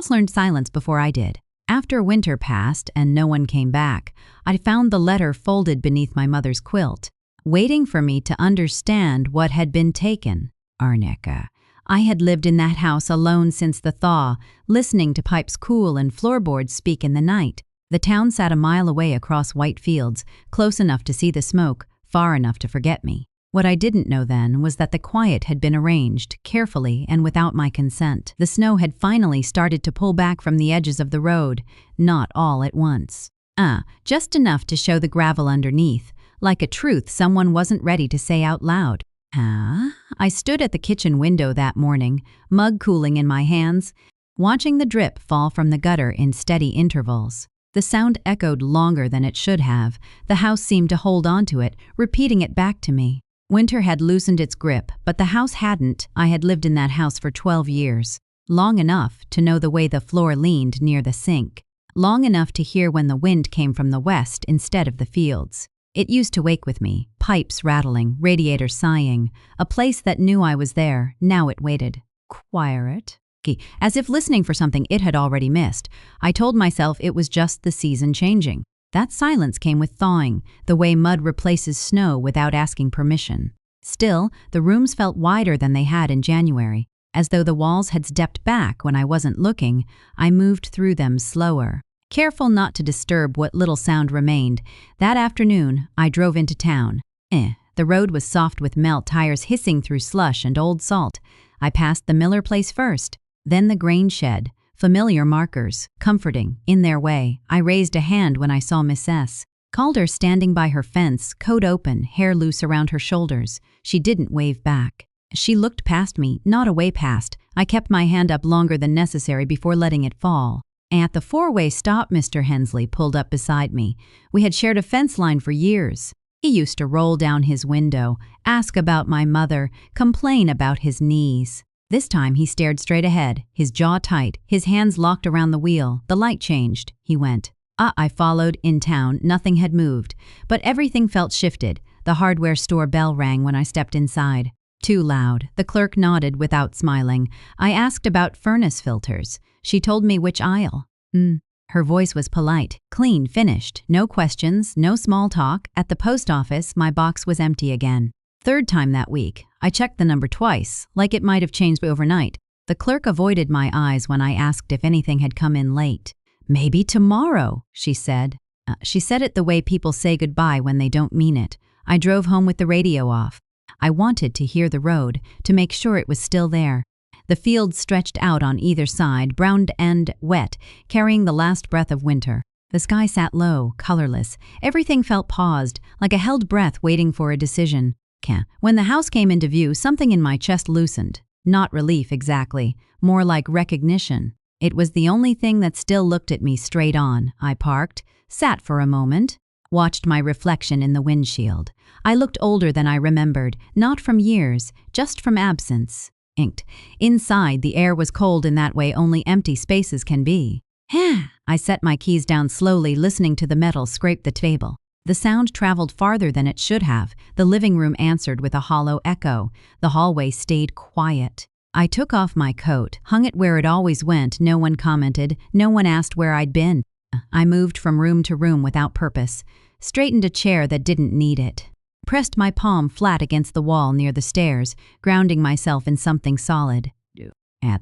Learned silence before I did. After winter passed and no one came back, I found the letter folded beneath my mother's quilt, waiting for me to understand what had been taken. Arnika. I had lived in that house alone since the thaw, listening to pipes cool and floorboards speak in the night. The town sat a mile away across white fields, close enough to see the smoke, far enough to forget me. What I didn't know then was that the quiet had been arranged, carefully and without my consent. The snow had finally started to pull back from the edges of the road, not all at once. Just enough to show the gravel underneath, like a truth someone wasn't ready to say out loud. I stood at the kitchen window that morning, mug cooling in my hands, watching the drip fall from the gutter in steady intervals. The sound echoed longer than it should have. The house seemed to hold on to it, repeating it back to me. Winter had loosened its grip, but the house hadn't. I had lived in that house for 12 years. Long enough to know the way the floor leaned near the sink. Long enough to hear when the wind came from the west instead of the fields. It used to wake with me, pipes rattling, radiators sighing. A place that knew I was there, now it waited. Quiet. As if listening for something it had already missed. I told myself it was just the season changing. That silence came with thawing, the way mud replaces snow without asking permission. Still, the rooms felt wider than they had in January. As though the walls had stepped back when I wasn't looking, I moved through them slower. Careful not to disturb what little sound remained. That afternoon, I drove into town. The road was soft with melt, tires hissing through slush and old salt. I passed the Miller place first, then the grain shed. Familiar markers, comforting, in their way. I raised a hand when I saw Miss S. Calder standing by her fence, coat open, hair loose around her shoulders. She didn't wave back. She looked past me, not away past. I kept my hand up longer than necessary before letting it fall. At the four-way stop, Mr. Hensley pulled up beside me. We had shared a fence line for years. He used to roll down his window, ask about my mother, complain about his knees. This time he stared straight ahead, his jaw tight, his hands locked around the wheel. The light changed. He went. I followed. In town, nothing had moved, but everything felt shifted. The hardware store bell rang when I stepped inside. Too loud. The clerk nodded without smiling. I asked about furnace filters. She told me which aisle. Her voice was polite, clean, finished. No questions, no small talk. At the post office, my box was empty again. Third time that week. I checked the number twice, like it might have changed overnight. The clerk avoided my eyes when I asked if anything had come in late. Maybe tomorrow, she said. She said it the way people say goodbye when they don't mean it. I drove home with the radio off. I wanted to hear the road, to make sure it was still there. The fields stretched out on either side, brown and wet, carrying the last breath of winter. The sky sat low, colorless. Everything felt paused, like a held breath waiting for a decision. When the house came into view, something in my chest loosened. Not relief exactly, more like recognition. It was the only thing that still looked at me straight on. I parked, sat for a moment, watched my reflection in the windshield. I looked older than I remembered, not from years, just from absence. Inked. Inside, the air was cold in that way only empty spaces can be. I set my keys down slowly, listening to the metal scrape the table. The sound traveled farther than it should have. The living room answered with a hollow echo. The hallway stayed quiet. I took off my coat, hung it where it always went. No one commented. No one asked where I'd been. I moved from room to room without purpose, straightened a chair that didn't need it, pressed my palm flat against the wall near the stairs, grounding myself in something solid.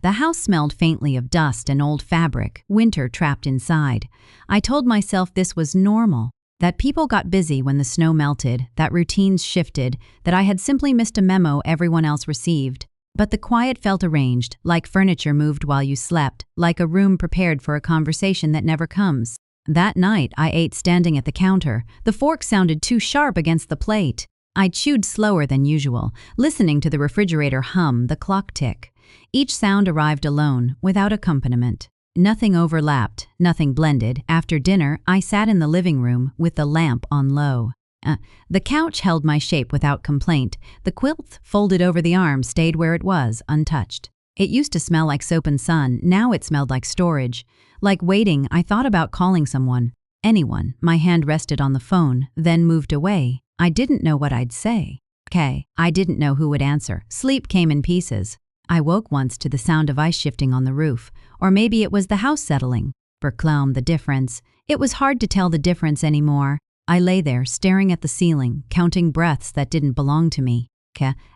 The house smelled faintly of dust and old fabric, winter trapped inside. I told myself this was normal. That people got busy when the snow melted, that routines shifted, that I had simply missed a memo everyone else received. But the quiet felt arranged, like furniture moved while you slept, like a room prepared for a conversation that never comes. That night, I ate standing at the counter. The fork sounded too sharp against the plate. I chewed slower than usual, listening to the refrigerator hum, the clock tick. Each sound arrived alone, without accompaniment. Nothing overlapped, nothing blended. After dinner, I sat in the living room with the lamp on low. The couch held my shape without complaint. The quilt, folded over the arm, stayed where it was, untouched. It used to smell like soap and sun. Now it smelled like storage. Like waiting, I thought about calling someone. Anyone. My hand rested on the phone, then moved away. I didn't know what I'd say. I didn't know who would answer. Sleep came in pieces. I woke once to the sound of ice shifting on the roof, or maybe it was the house settling. Verkleum, the difference. It was hard to tell the difference anymore. I lay there, staring at the ceiling, counting breaths that didn't belong to me.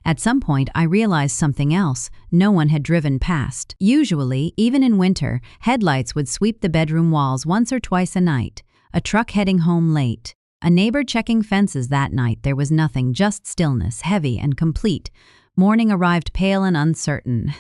At some point, I realized something else. No one had driven past. Usually, even in winter, headlights would sweep the bedroom walls once or twice a night. A truck heading home late. A neighbor checking fences that night. There was nothing, just stillness, heavy and complete. Morning arrived pale and uncertain.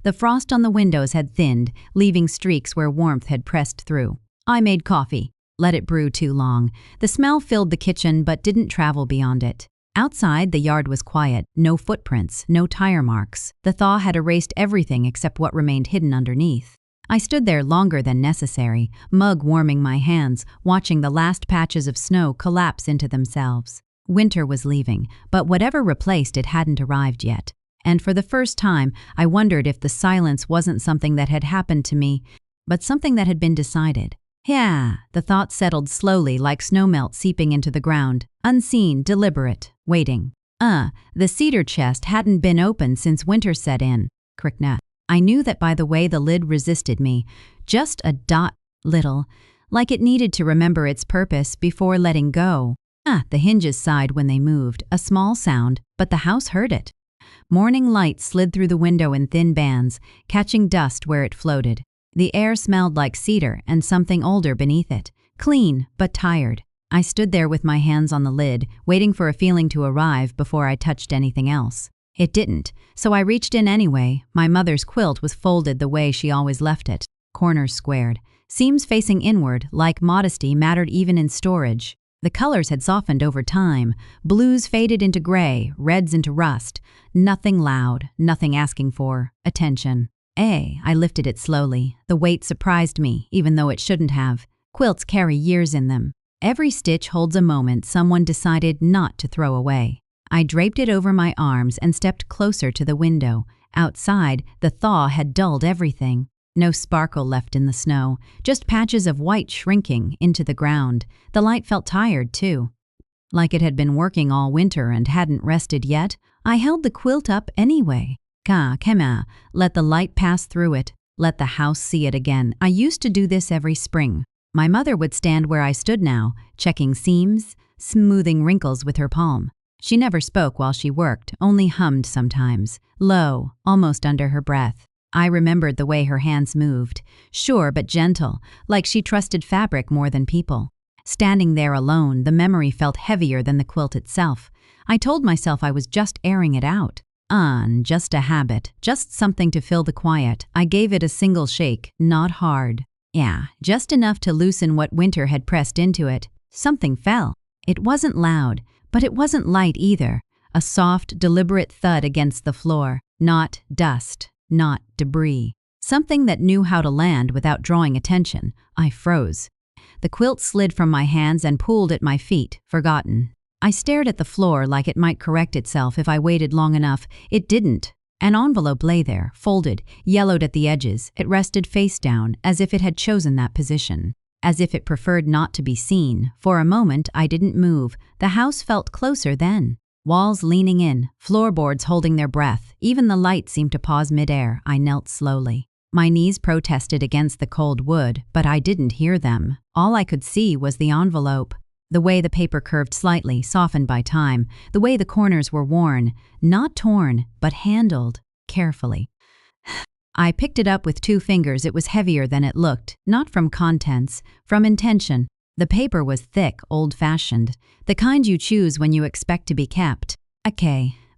The frost on the windows had thinned, leaving streaks where warmth had pressed through. I made coffee. Let it brew too long. The smell filled the kitchen but didn't travel beyond it. Outside, the yard was quiet. No footprints, no tire marks. The thaw had erased everything except what remained hidden underneath. I stood there longer than necessary, mug warming my hands, watching the last patches of snow collapse into themselves. Winter was leaving, but whatever replaced it hadn't arrived yet. And for the first time, I wondered if the silence wasn't something that had happened to me, but something that had been decided. The thought settled slowly like snowmelt seeping into the ground. Unseen, deliberate, waiting. The cedar chest hadn't been opened since winter set in. Krikna. I knew that by the way the lid resisted me, just a dot little, like it needed to remember its purpose before letting go. The hinges sighed when they moved, a small sound, but the house heard it. Morning light slid through the window in thin bands, catching dust where it floated. The air smelled like cedar and something older beneath it. Clean, but tired. I stood there with my hands on the lid, waiting for a feeling to arrive before I touched anything else. It didn't, so I reached in anyway. My mother's quilt was folded the way she always left it, corners squared, seams facing inward, like modesty mattered even in storage. The colors had softened over time. Blues faded into gray, reds into rust. Nothing loud, nothing asking for attention. I lifted it slowly. The weight surprised me, even though it shouldn't have. Quilts carry years in them. Every stitch holds a moment someone decided not to throw away. I draped it over my arms and stepped closer to the window. Outside, the thaw had dulled everything. No sparkle left in the snow, just patches of white shrinking into the ground. The light felt tired, too. Like it had been working all winter and hadn't rested yet. I held the quilt up anyway. Let the light pass through it. Let the house see it again. I used to do this every spring. My mother would stand where I stood now, checking seams, smoothing wrinkles with her palm. She never spoke while she worked, only hummed sometimes, low, almost under her breath. I remembered the way her hands moved, sure but gentle, like she trusted fabric more than people. Standing there alone, the memory felt heavier than the quilt itself. I told myself I was just airing it out. Just a habit, just something to fill the quiet. I gave it a single shake, not hard. Just enough to loosen what winter had pressed into it. Something fell. It wasn't loud, but it wasn't light either. A soft, deliberate thud against the floor. Not dust, not debris. Something that knew how to land without drawing attention. I froze. The quilt slid from my hands and pooled at my feet, forgotten. I stared at the floor like it might correct itself if I waited long enough. It didn't. An envelope lay there, folded, yellowed at the edges. It rested face down, as if it had chosen that position. As if it preferred not to be seen. For a moment, I didn't move. The house felt closer then. Walls leaning in, floorboards holding their breath. Even the light seemed to pause midair. I knelt slowly. My knees protested against the cold wood, but I didn't hear them. All I could see was the envelope. The way the paper curved slightly, softened by time. The way the corners were worn. Not torn, but handled, carefully. I picked it up with 2 fingers. It was heavier than it looked, not from contents, from intention. The paper was thick, old-fashioned, the kind you choose when you expect to be kept.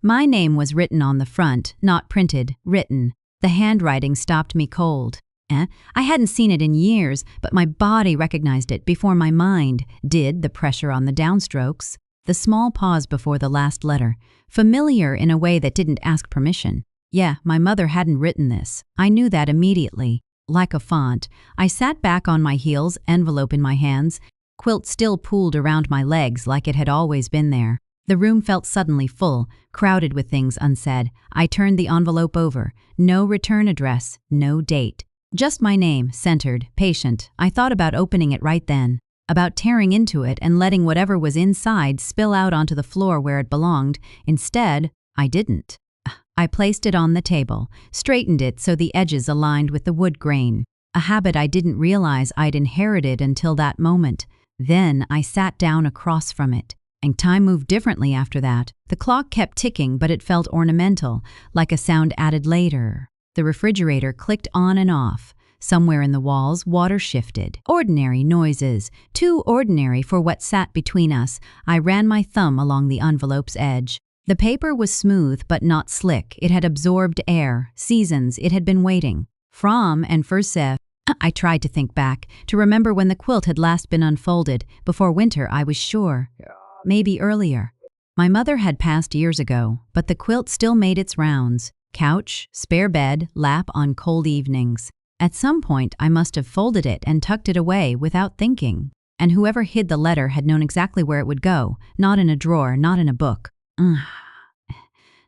My name was written on the front, not printed, written. The handwriting stopped me cold. I hadn't seen it in years, but my body recognized it before my mind did, the pressure on the downstrokes. The small pause before the last letter, familiar in a way that didn't ask permission. My mother hadn't written this. I knew that immediately. Like a font, I sat back on my heels, envelope in my hands, quilt still pooled around my legs like it had always been there. The room felt suddenly full, crowded with things unsaid. I turned the envelope over. No return address, no date. Just my name, centered, patient. I thought about opening it right then, about tearing into it and letting whatever was inside spill out onto the floor where it belonged. Instead, I didn't. I placed it on the table, straightened it so the edges aligned with the wood grain, a habit I didn't realize I'd inherited until that moment. Then I sat down across from it, and time moved differently after that. The clock kept ticking, but it felt ornamental, like a sound added later. The refrigerator clicked on and off. Somewhere in the walls, water shifted. Ordinary noises, too ordinary for what sat between us. I ran my thumb along the envelope's edge. The paper was smooth but not slick. It had absorbed air, seasons it had been waiting. From and for Seth. I tried to think back, to remember when the quilt had last been unfolded. Before winter, I was sure. Maybe earlier. My mother had passed years ago, but the quilt still made its rounds. Couch, spare bed, lap on cold evenings. At some point, I must have folded it and tucked it away without thinking. And whoever hid the letter had known exactly where it would go, not in a drawer, not in a book.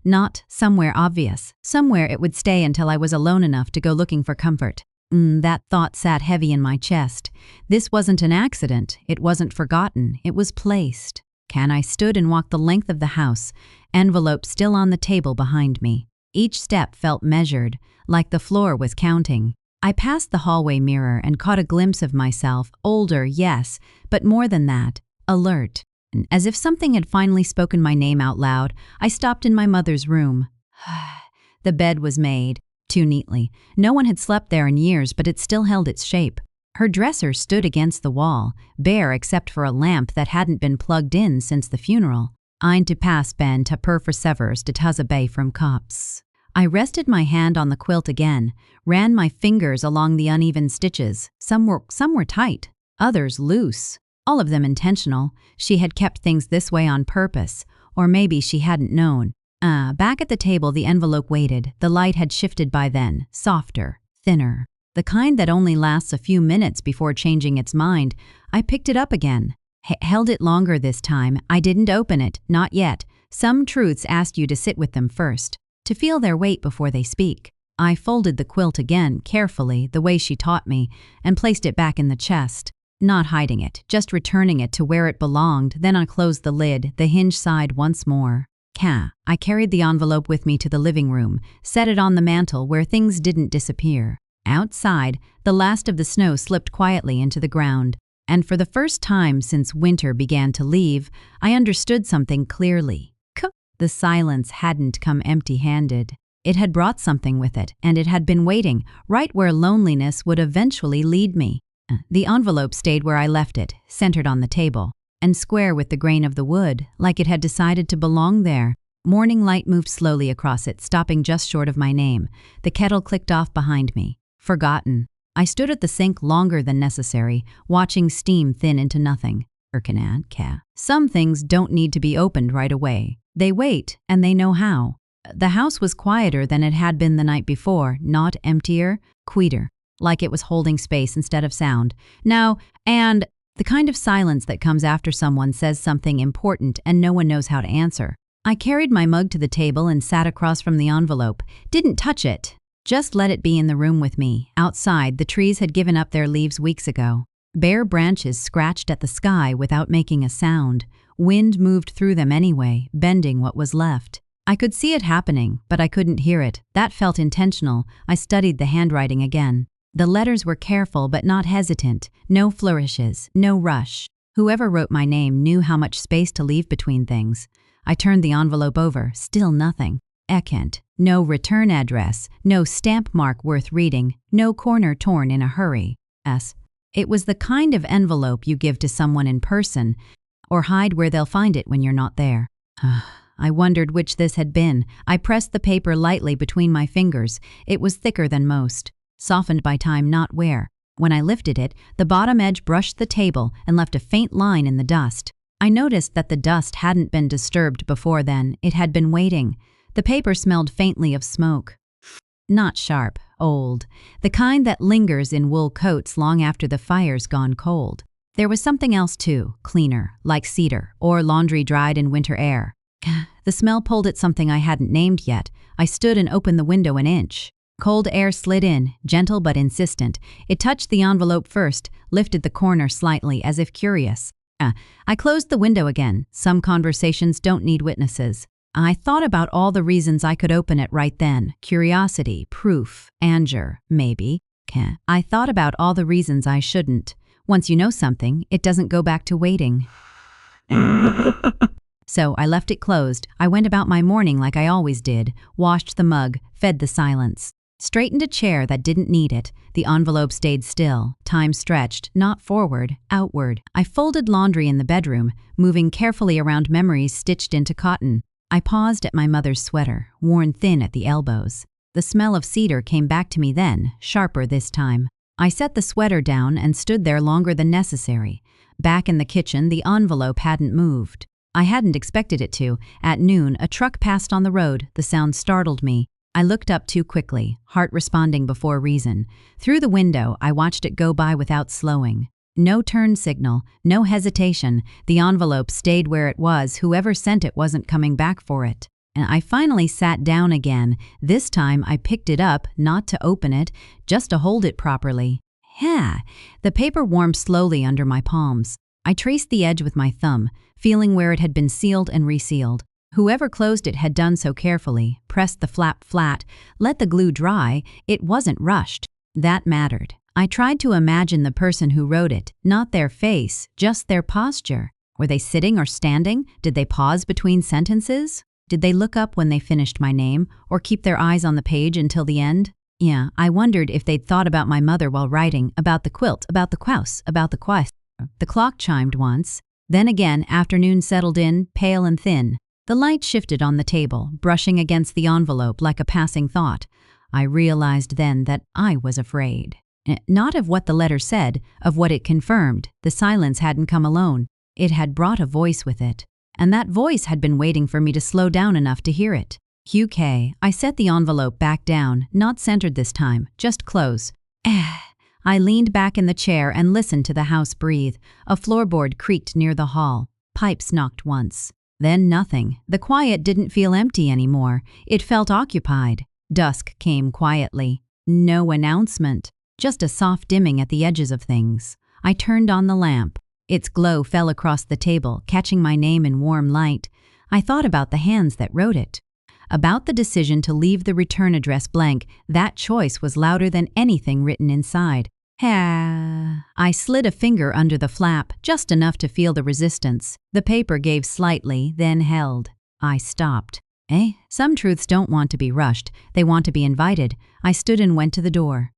Not somewhere obvious. Somewhere it would stay until I was alone enough to go looking for comfort. That thought sat heavy in my chest. This wasn't an accident. It wasn't forgotten. It was placed. I stood and walked the length of the house, envelope still on the table behind me. Each step felt measured, like the floor was counting. I passed the hallway mirror and caught a glimpse of myself, older, yes, but more than that, alert. As if something had finally spoken my name out loud, I stopped in my mother's room. The bed was made, too neatly. No one had slept there in years, but it still held its shape. Her dresser stood against the wall, bare except for a lamp that hadn't been plugged in since the funeral. Ein to pass ben ta per forsevers de tuzza bay from cops. I rested my hand on the quilt again, ran my fingers along the uneven stitches. Some were tight, others loose. All of them intentional. She had kept things this way on purpose, or maybe she hadn't known. Back at the table, the envelope waited. The light had shifted by then, softer, thinner. The kind that only lasts a few minutes before changing its mind. I picked it up again. Held it longer this time. I didn't open it, not yet. Some truths ask you to sit with them first, to feel their weight before they speak. I folded the quilt again, carefully, the way she taught me, and placed it back in the chest. Not hiding it, just returning it to where it belonged. Then I closed the lid, the hinge side once more. I carried the envelope with me to the living room, set it on the mantel where things didn't disappear. Outside, the last of the snow slipped quietly into the ground, and for the first time since winter began to leave, I understood something clearly. The silence hadn't come empty-handed. It had brought something with it, and it had been waiting, right where loneliness would eventually lead me. The envelope stayed where I left it, centered on the table, and square with the grain of the wood, like it had decided to belong there. Morning light moved slowly across it, stopping just short of my name. The kettle clicked off behind me. Forgotten. I stood at the sink longer than necessary, watching steam thin into nothing. Some things don't need to be opened right away. They wait, and they know how. The house was quieter than it had been the night before, not emptier, quieter, like it was holding space instead of sound. Now, and the kind of silence that comes after someone says something important and no one knows how to answer. I carried my mug to the table and sat across from the envelope. Didn't touch it. Just let it be in the room with me. Outside, the trees had given up their leaves weeks ago. Bare branches scratched at the sky without making a sound. Wind moved through them anyway, bending what was left. I could see it happening, but I couldn't hear it. That felt intentional. I studied the handwriting again. The letters were careful but not hesitant. No flourishes, no rush. Whoever wrote my name knew how much space to leave between things. I turned the envelope over, still nothing. Ekent. No return address, no stamp mark worth reading, no corner torn in a hurry. It was the kind of envelope you give to someone in person, or hide where they'll find it when you're not there. I wondered which this had been. I pressed the paper lightly between my fingers. It was thicker than most, softened by time, not wear. When I lifted it, the bottom edge brushed the table and left a faint line in the dust. I noticed that the dust hadn't been disturbed before then. It had been waiting. The paper smelled faintly of smoke. Not sharp, old, the kind that lingers in wool coats long after the fire's gone cold. There was something else too, cleaner, like cedar, or laundry dried in winter air. The smell pulled at something I hadn't named yet. I stood and opened the window an inch. Cold air slid in, gentle but insistent. It touched the envelope first, lifted the corner slightly as if curious. I closed the window again. Some conversations don't need witnesses. I thought about all the reasons I could open it right then. Curiosity, proof, anger, maybe. I thought about all the reasons I shouldn't. Once you know something, it doesn't go back to waiting. So I left it closed. I went about my morning like I always did, washed the mug, fed the silence. Straightened a chair that didn't need it. The envelope stayed still. Time stretched, not forward, outward. I folded laundry in the bedroom, moving carefully around memories stitched into cotton. I paused at my mother's sweater, worn thin at the elbows. The smell of cedar came back to me then, sharper this time. I set the sweater down and stood there longer than necessary. Back in the kitchen, the envelope hadn't moved. I hadn't expected it to. At noon, a truck passed on the road. The sound startled me. I looked up too quickly, heart responding before reason. Through the window, I watched it go by without slowing. No turn signal, no hesitation. The envelope stayed where it was. Whoever sent it wasn't coming back for it. And I finally sat down again. This time I picked it up, not to open it, just to hold it properly. The paper warmed slowly under my palms. I traced the edge with my thumb, feeling where it had been sealed and resealed. Whoever closed it had done so carefully, pressed the flap flat, let the glue dry. It wasn't rushed. That mattered. I tried to imagine the person who wrote it, not their face, just their posture. Were they sitting or standing? Did they pause between sentences? Did they look up when they finished my name, or keep their eyes on the page until the end? Yeah, I wondered if they'd thought about my mother while writing, about the quilt, about the quouse, about the quest. The clock chimed once. Then again, afternoon settled in, pale and thin. The light shifted on the table, brushing against the envelope like a passing thought. I realized then that I was afraid. Not of what the letter said, of what it confirmed. The silence hadn't come alone. It had brought a voice with it. And that voice had been waiting for me to slow down enough to hear it. QK. I set the envelope back down, not centered this time, just close. I leaned back in the chair and listened to the house breathe. A floorboard creaked near the hall. Pipes knocked once. Then nothing. The quiet didn't feel empty anymore. It felt occupied. Dusk came quietly. No announcement. Just a soft dimming at the edges of things. I turned on the lamp. Its glow fell across the table, catching my name in warm light. I thought about the hands that wrote it. About the decision to leave the return address blank. That choice was louder than anything written inside. I slid a finger under the flap, just enough to feel the resistance. The paper gave slightly, then held. I stopped. Some truths don't want to be rushed. They want to be invited. I stood and went to the door.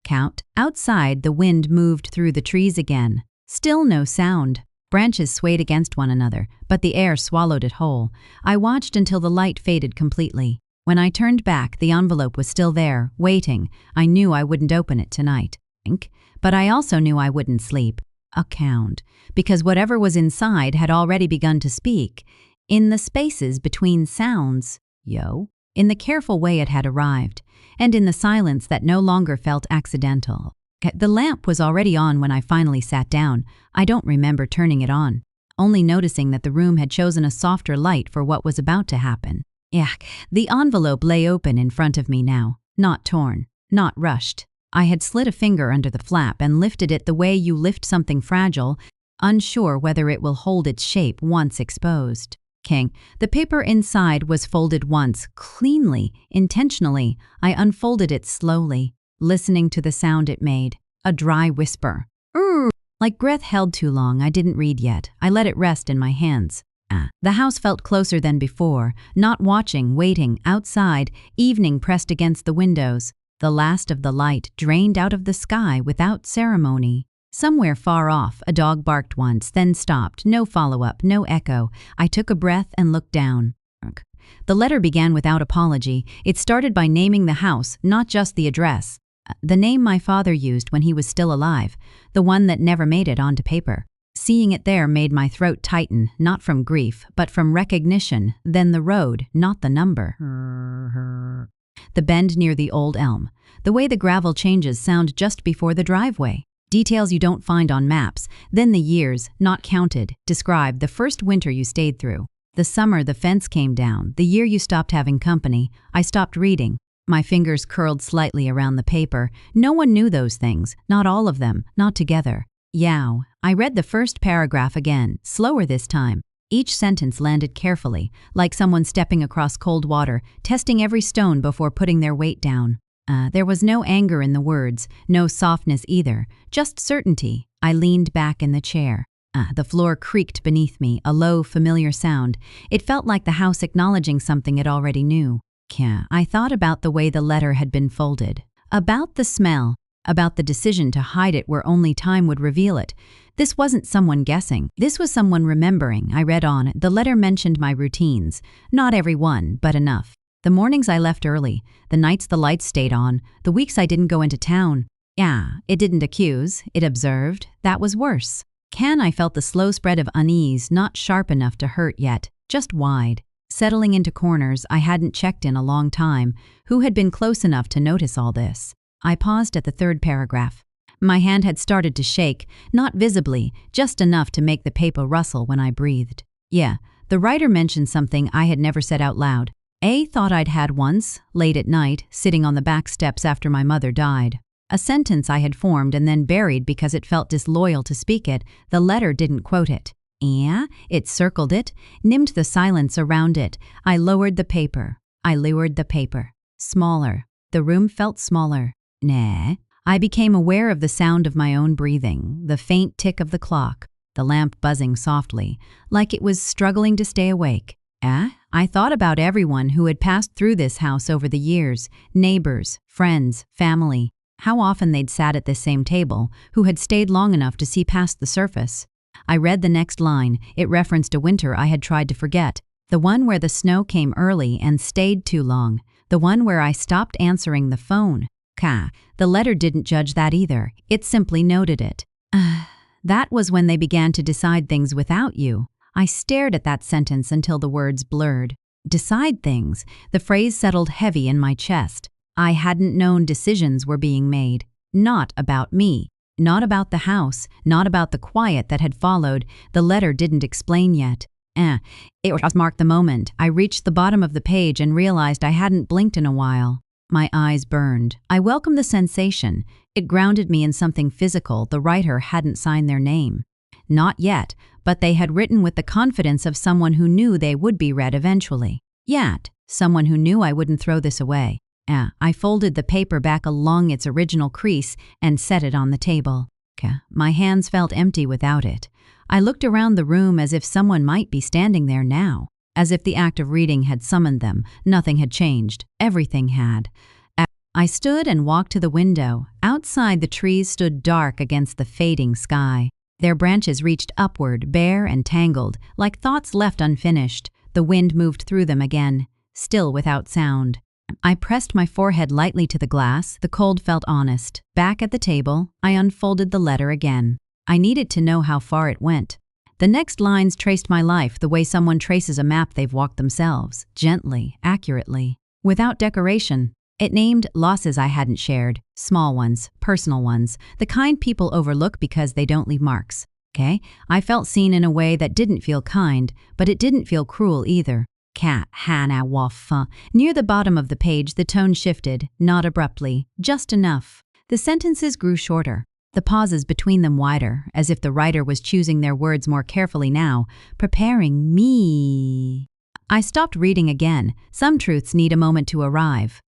Count. Outside, the wind moved through the trees again. Still no sound. Branches swayed against one another, but the air swallowed it whole. I watched until the light faded completely. When I turned back, the envelope was still there, waiting. I knew I wouldn't open it tonight. But I also knew I wouldn't sleep. Count. Because whatever was inside had already begun to speak. In the spaces between sounds. In the careful way it had arrived. And in the silence that no longer felt accidental. The lamp was already on when I finally sat down. I don't remember turning it on, only noticing that the room had chosen a softer light for what was about to happen. The envelope lay open in front of me now, not torn, not rushed. I had slid a finger under the flap and lifted it the way you lift something fragile, unsure whether it will hold its shape once exposed. The paper inside was folded once, cleanly, intentionally. I unfolded it slowly, listening to the sound it made. A dry whisper. Like breath held too long. I didn't read yet. I let it rest in my hands. The house felt closer than before, not watching, waiting, outside. Evening pressed against the windows. The last of the light drained out of the sky without ceremony. Somewhere far off, a dog barked once, then stopped. No follow-up, no echo. I took a breath and looked down. The letter began without apology. It started by naming the house, not just the address. The name my father used when he was still alive, the one that never made it onto paper. Seeing it there made my throat tighten, not from grief, but from recognition. Then the road, not the number. The bend near the old elm. The way the gravel changes sound just before the driveway. Details you don't find on maps. Then the years, not counted, describe the first winter you stayed through. The summer the fence came down, the year you stopped having company. I stopped reading. My fingers curled slightly around the paper. No one knew those things, not all of them, not together. I read the first paragraph again, slower this time. Each sentence landed carefully, like someone stepping across cold water, testing every stone before putting their weight down. There was no anger in the words, no softness either, just certainty. I leaned back in the chair. The floor creaked beneath me, a low, familiar sound. It felt like the house acknowledging something it already knew. I thought about the way the letter had been folded, about the smell, about the decision to hide it where only time would reveal it. This wasn't someone guessing. This was someone remembering. I read on. The letter mentioned my routines. Not every one, but enough. The mornings I left early, the nights the lights stayed on, the weeks I didn't go into town. It didn't accuse, it observed. That was worse. I felt the slow spread of unease, not sharp enough to hurt yet, just wide. Settling into corners I hadn't checked in a long time. Who had been close enough to notice all this? I paused at the third paragraph. My hand had started to shake, not visibly, just enough to make the paper rustle when I breathed. The writer mentioned something I had never said out loud. Thought I'd had once, late at night, sitting on the back steps after my mother died. A sentence I had formed and then buried because it felt disloyal to speak it. The letter didn't quote it. It circled it, nimmed the silence around it. I lowered the paper. Smaller. The room felt smaller. I became aware of the sound of my own breathing, the faint tick of the clock, the lamp buzzing softly, like it was struggling to stay awake. I thought about everyone who had passed through this house over the years, neighbors, friends, family, how often they'd sat at this same table, who had stayed long enough to see past the surface. I read the next line. It referenced a winter I had tried to forget, the one where the snow came early and stayed too long, the one where I stopped answering the phone. The letter didn't judge that either. It simply noted it. That was when they began to decide things without you. I stared at that sentence until the words blurred. Decide things. The phrase settled heavy in my chest. I hadn't known decisions were being made. Not about me. Not about the house. Not about the quiet that had followed. The letter didn't explain yet. It just marked the moment. I reached the bottom of the page and realized I hadn't blinked in a while. My eyes burned. I welcomed the sensation. It grounded me in something physical. The writer hadn't signed their name. Not yet, but they had written with the confidence of someone who knew they would be read eventually. Someone who knew I wouldn't throw this away. I folded the paper back along its original crease and set it on the table. My hands felt empty without it. I looked around the room as if someone might be standing there now, as if the act of reading had summoned them. Nothing had changed. Everything had. I stood and walked to the window. Outside, the trees stood dark against the fading sky. Their branches reached upward, bare and tangled, like thoughts left unfinished. The wind moved through them again, still without sound. I pressed my forehead lightly to the glass. The cold felt honest. Back at the table, I unfolded the letter again. I needed to know how far it went. The next lines traced my life the way someone traces a map they've walked themselves, gently, accurately, without decoration. It named losses I hadn't shared, small ones, personal ones, the kind people overlook because they don't leave marks. I felt seen in a way that didn't feel kind, but it didn't feel cruel either. Near the bottom of the page, the tone shifted, not abruptly, just enough. The sentences grew shorter, the pauses between them wider, as if the writer was choosing their words more carefully now, preparing me. I stopped reading again. Some truths need a moment to arrive.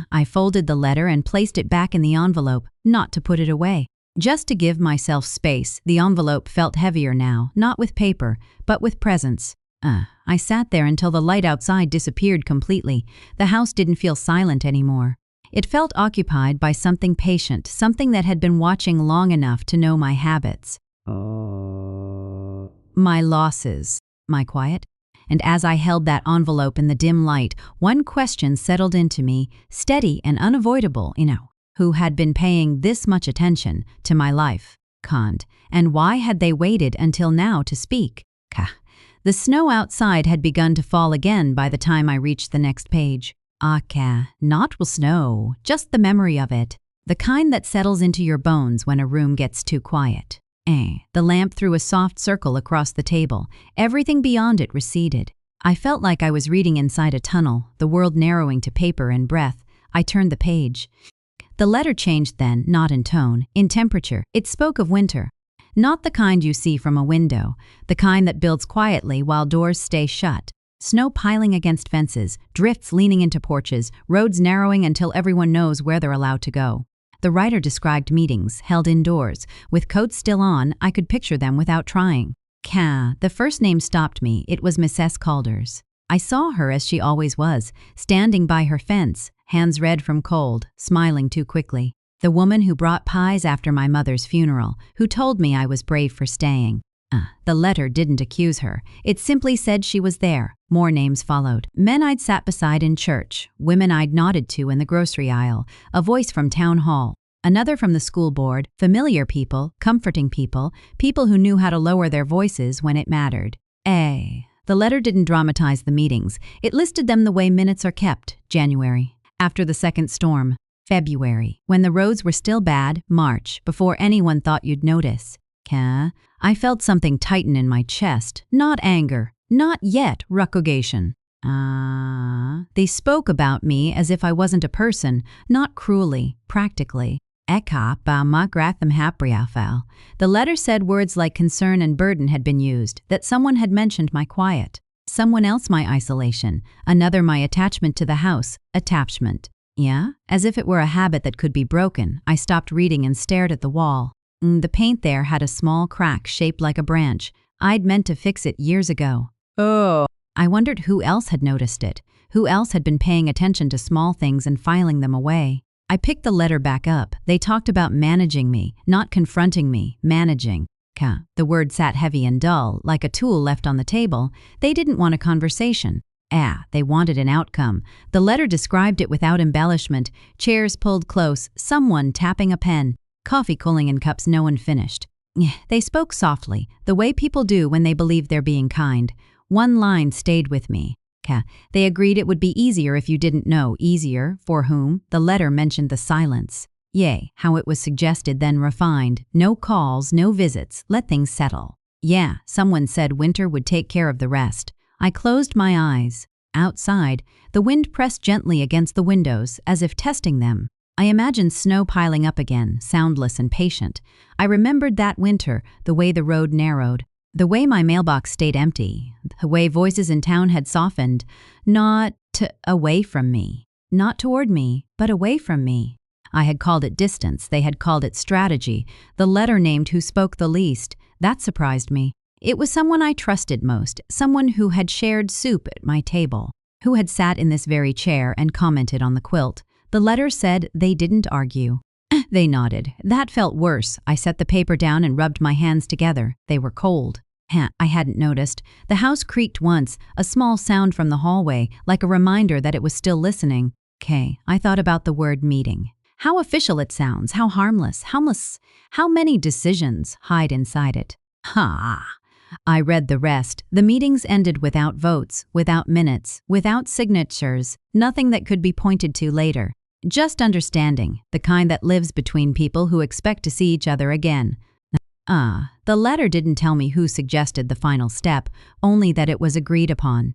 I folded the letter and placed it back in the envelope, not to put it away. Just to give myself space. The envelope felt heavier now, not with paper, but with presence. I sat there until the light outside disappeared completely. The house didn't feel silent anymore. It felt occupied by something patient, something that had been watching long enough to know my habits. My losses. My quiet. And as I held that envelope in the dim light, one question settled into me, steady and unavoidable, who had been paying this much attention to my life? And why had they waited until now to speak? The snow outside had begun to fall again by the time I reached the next page. Not snow, just the memory of it, the kind that settles into your bones when a room gets too quiet. The lamp threw a soft circle across the table. Everything beyond it receded. I felt like I was reading inside a tunnel, the world narrowing to paper and breath. I turned the page. The letter changed then, not in tone, in temperature. It spoke of winter. Not the kind you see from a window, the kind that builds quietly while doors stay shut. Snow piling against fences, drifts leaning into porches, roads narrowing until everyone knows where they're allowed to go. The writer described meetings, held indoors. With coats still on, I could picture them without trying. The first name stopped me. It was Mrs. Calders. I saw her as she always was, standing by her fence, hands red from cold, smiling too quickly. The woman who brought pies after my mother's funeral, who told me I was brave for staying. The letter didn't accuse her. It simply said she was there. More names followed. Men I'd sat beside in church, women I'd nodded to in the grocery aisle, a voice from town hall, another from the school board, familiar people, comforting people, people who knew how to lower their voices when it mattered. The letter didn't dramatize the meetings. It listed them the way minutes are kept. January. After the second storm. February. When the roads were still bad. March. Before anyone thought you'd notice. I felt something tighten in my chest. Not anger. Not yet rucogation. They spoke about me as if I wasn't a person, not cruelly, practically. The letter said words like concern and burden had been used, that someone had mentioned my quiet, someone else my isolation, another my attachment to the house, attachment. As if it were a habit that could be broken, I stopped reading and stared at the wall. The paint there had a small crack shaped like a branch. I'd meant to fix it years ago. I wondered who else had noticed it, who else had been paying attention to small things and filing them away. I picked the letter back up. They talked about managing me, not confronting me, managing. The word sat heavy and dull, like a tool left on the table. They didn't want a conversation. They wanted an outcome. The letter described it without embellishment. Chairs pulled close, someone tapping a pen, coffee cooling in cups no one finished. They spoke softly, the way people do when they believe they're being kind. One line stayed with me. They agreed it would be easier if you didn't know. Easier? For whom? The letter mentioned the silence. How it was suggested then refined. No calls, no visits, let things settle. Someone said winter would take care of the rest. I closed my eyes. Outside, the wind pressed gently against the windows, as if testing them. I imagined snow piling up again, soundless and patient. I remembered that winter, the way the road narrowed, the way my mailbox stayed empty, the way voices in town had softened, away from me. Not toward me, but away from me. I had called it distance, they had called it strategy. The letter named who spoke the least. That surprised me. It was someone I trusted most, someone who had shared soup at my table, who had sat in this very chair and commented on the quilt. The letter said they didn't argue. They nodded. That felt worse. I set the paper down and rubbed my hands together. They were cold. I hadn't noticed. The house creaked once, a small sound from the hallway, like a reminder that it was still listening. I thought about the word meeting. How official it sounds, how harmless, how many decisions hide inside it. I read the rest. The meetings ended without votes, without minutes, without signatures, nothing that could be pointed to later. Just understanding, the kind that lives between people who expect to see each other again. The letter didn't tell me who suggested the final step, only that it was agreed upon.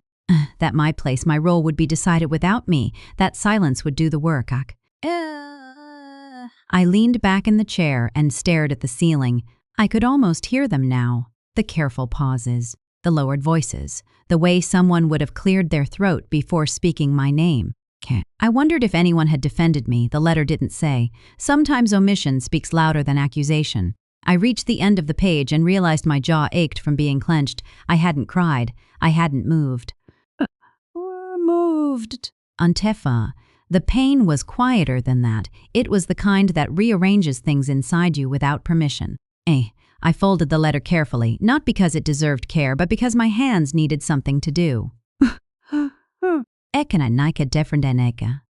That my place, my role would be decided without me, that silence would do the work. I leaned back in the chair and stared at the ceiling. I could almost hear them now. The careful pauses, the lowered voices, the way someone would have cleared their throat before speaking my name. I wondered if anyone had defended me. The letter didn't say. Sometimes omission speaks louder than accusation. I reached the end of the page and realized my jaw ached from being clenched. I hadn't cried. I hadn't moved. Antefa. The pain was quieter than that. It was the kind that rearranges things inside you without permission. I folded the letter carefully, not because it deserved care, but because my hands needed something to do.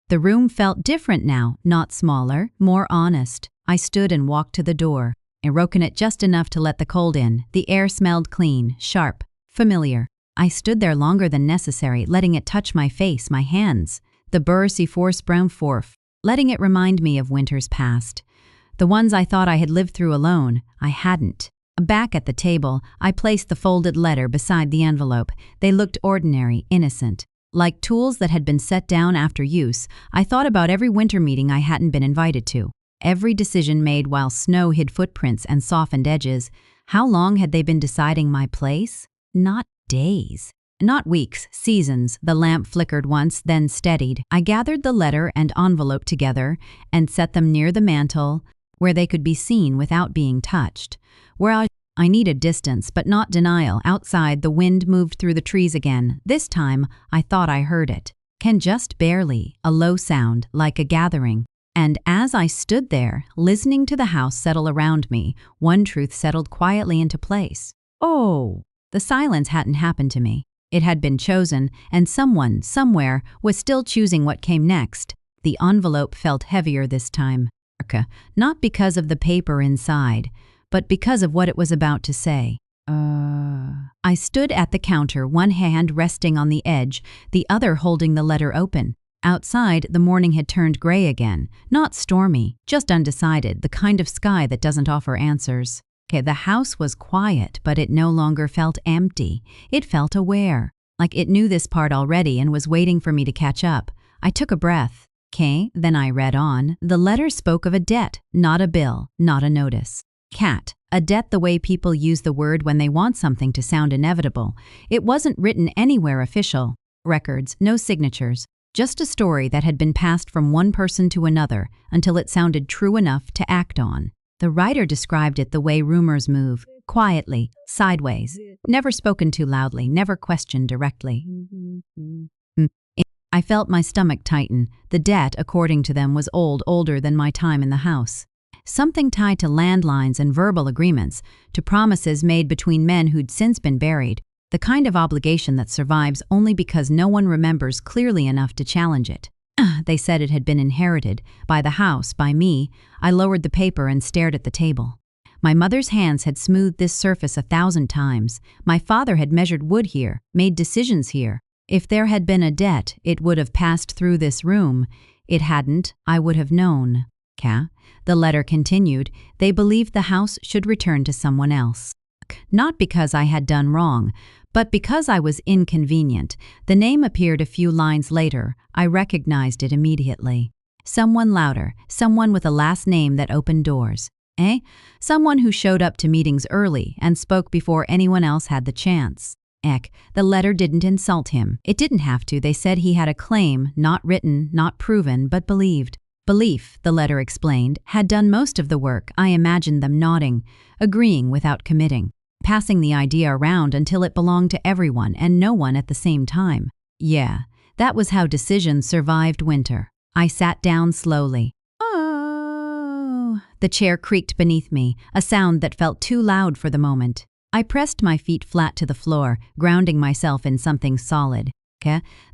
The room felt different now, not smaller, more honest. I stood and walked to the door. I opened it just enough to let the cold in. The air smelled clean, sharp, familiar. I stood there longer than necessary, letting it touch my face, my hands. The burr si force brown forf, letting it remind me of winters past. The ones I thought I had lived through alone, I hadn't. Back at the table, I placed the folded letter beside the envelope. They looked ordinary, innocent. Like tools that had been set down after use, I thought about every winter meeting I hadn't been invited to. Every decision made while snow hid footprints and softened edges. How long had they been deciding my place? Not days. Not weeks, seasons. The lamp flickered once, then steadied. I gathered the letter and envelope together and set them near the mantel where they could be seen without being touched. I needed distance, but not denial. Outside, the wind moved through the trees again. This time, I thought I heard it. Ken, just barely, a low sound, like a gathering. And as I stood there, listening to the house settle around me, one truth settled quietly into place. Oh, the silence hadn't happened to me. It had been chosen, and someone, somewhere, was still choosing what came next. The envelope felt heavier this time. Not because of the paper inside, but because of what it was about to say. I stood at the counter, one hand resting on the edge, the other holding the letter open. Outside, the morning had turned gray again. Not stormy, just undecided, the kind of sky that doesn't offer answers. The house was quiet, but it no longer felt empty. It felt aware, like it knew this part already and was waiting for me to catch up. I took a breath. Then I read on. The letter spoke of a debt, not a bill, not a notice. A debt the way people use the word when they want something to sound inevitable. It wasn't written anywhere official. Records, no signatures. Just a story that had been passed from one person to another until it sounded true enough to act on. The writer described it the way rumors move, quietly, sideways, never spoken to loudly, never questioned directly. I felt my stomach tighten. The debt, according to them, was older than my time in the house. Something tied to landlines and verbal agreements, to promises made between men who'd since been buried, the kind of obligation that survives only because no one remembers clearly enough to challenge it. They said it had been inherited, by the house, by me. I lowered the paper and stared at the table. My mother's hands had smoothed this surface 1,000 times. My father had measured wood here, made decisions here. If there had been a debt, it would have passed through this room. It hadn't, I would have known. The letter continued. They believed the house should return to someone else. Not because I had done wrong, but because I was inconvenient. The name appeared a few lines later. I recognized it immediately. Someone louder, someone with a last name that opened doors. Someone who showed up to meetings early and spoke before anyone else had the chance. The letter didn't insult him. It didn't have to. They said he had a claim, not written, not proven, but believed. Belief, the letter explained, had done most of the work. I imagined them nodding, agreeing without committing, passing the idea around until it belonged to everyone and no one at the same time. Yeah, that was how decisions survived winter. I sat down slowly. Oh! The chair creaked beneath me, a sound that felt too loud for the moment. I pressed my feet flat to the floor, grounding myself in something solid.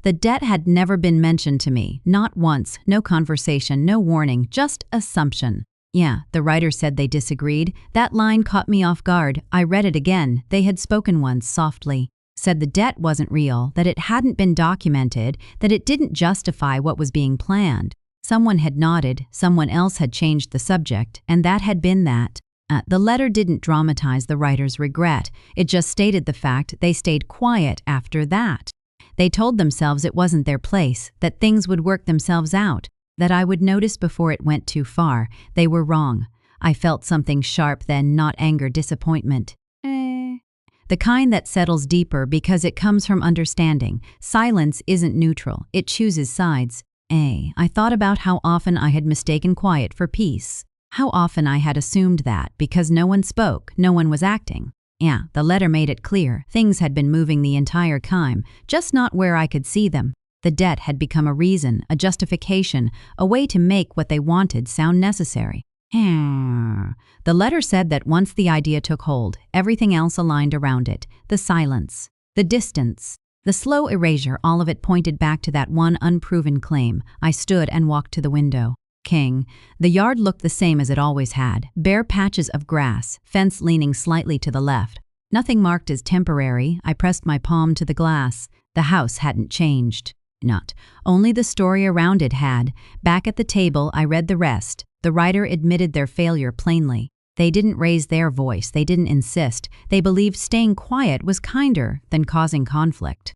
The debt had never been mentioned to me, not once, no conversation, no warning, just assumption. Yeah, the writer said they disagreed. That line caught me off guard. I read it again. They had spoken once, softly. Said the debt wasn't real, that it hadn't been documented, that it didn't justify what was being planned. Someone had nodded, someone else had changed the subject, and that had been that. The letter didn't dramatize the writer's regret. It just stated the fact they stayed quiet after that. They told themselves it wasn't their place, that things would work themselves out, that I would notice before it went too far. They were wrong. I felt something sharp then, not anger, disappointment. The kind that settles deeper because it comes from understanding. Silence isn't neutral. It chooses sides. I thought about how often I had mistaken quiet for peace. How often I had assumed that because no one spoke, no one was acting. Yeah, the letter made it clear. Things had been moving the entire time, just not where I could see them. The debt had become a reason, a justification, a way to make what they wanted sound necessary. The letter said that once the idea took hold, everything else aligned around it. The silence, the distance, the slow erasure, all of it pointed back to that one unproven claim. I stood and walked to the window. The yard looked the same as it always had, bare patches of grass, fence leaning slightly to the left. Nothing marked as temporary. I pressed my palm to the glass. The house hadn't changed. Not. Only the story around it had. Back at the table, I read the rest. The writer admitted their failure plainly. They didn't raise their voice. They didn't insist. They believed staying quiet was kinder than causing conflict.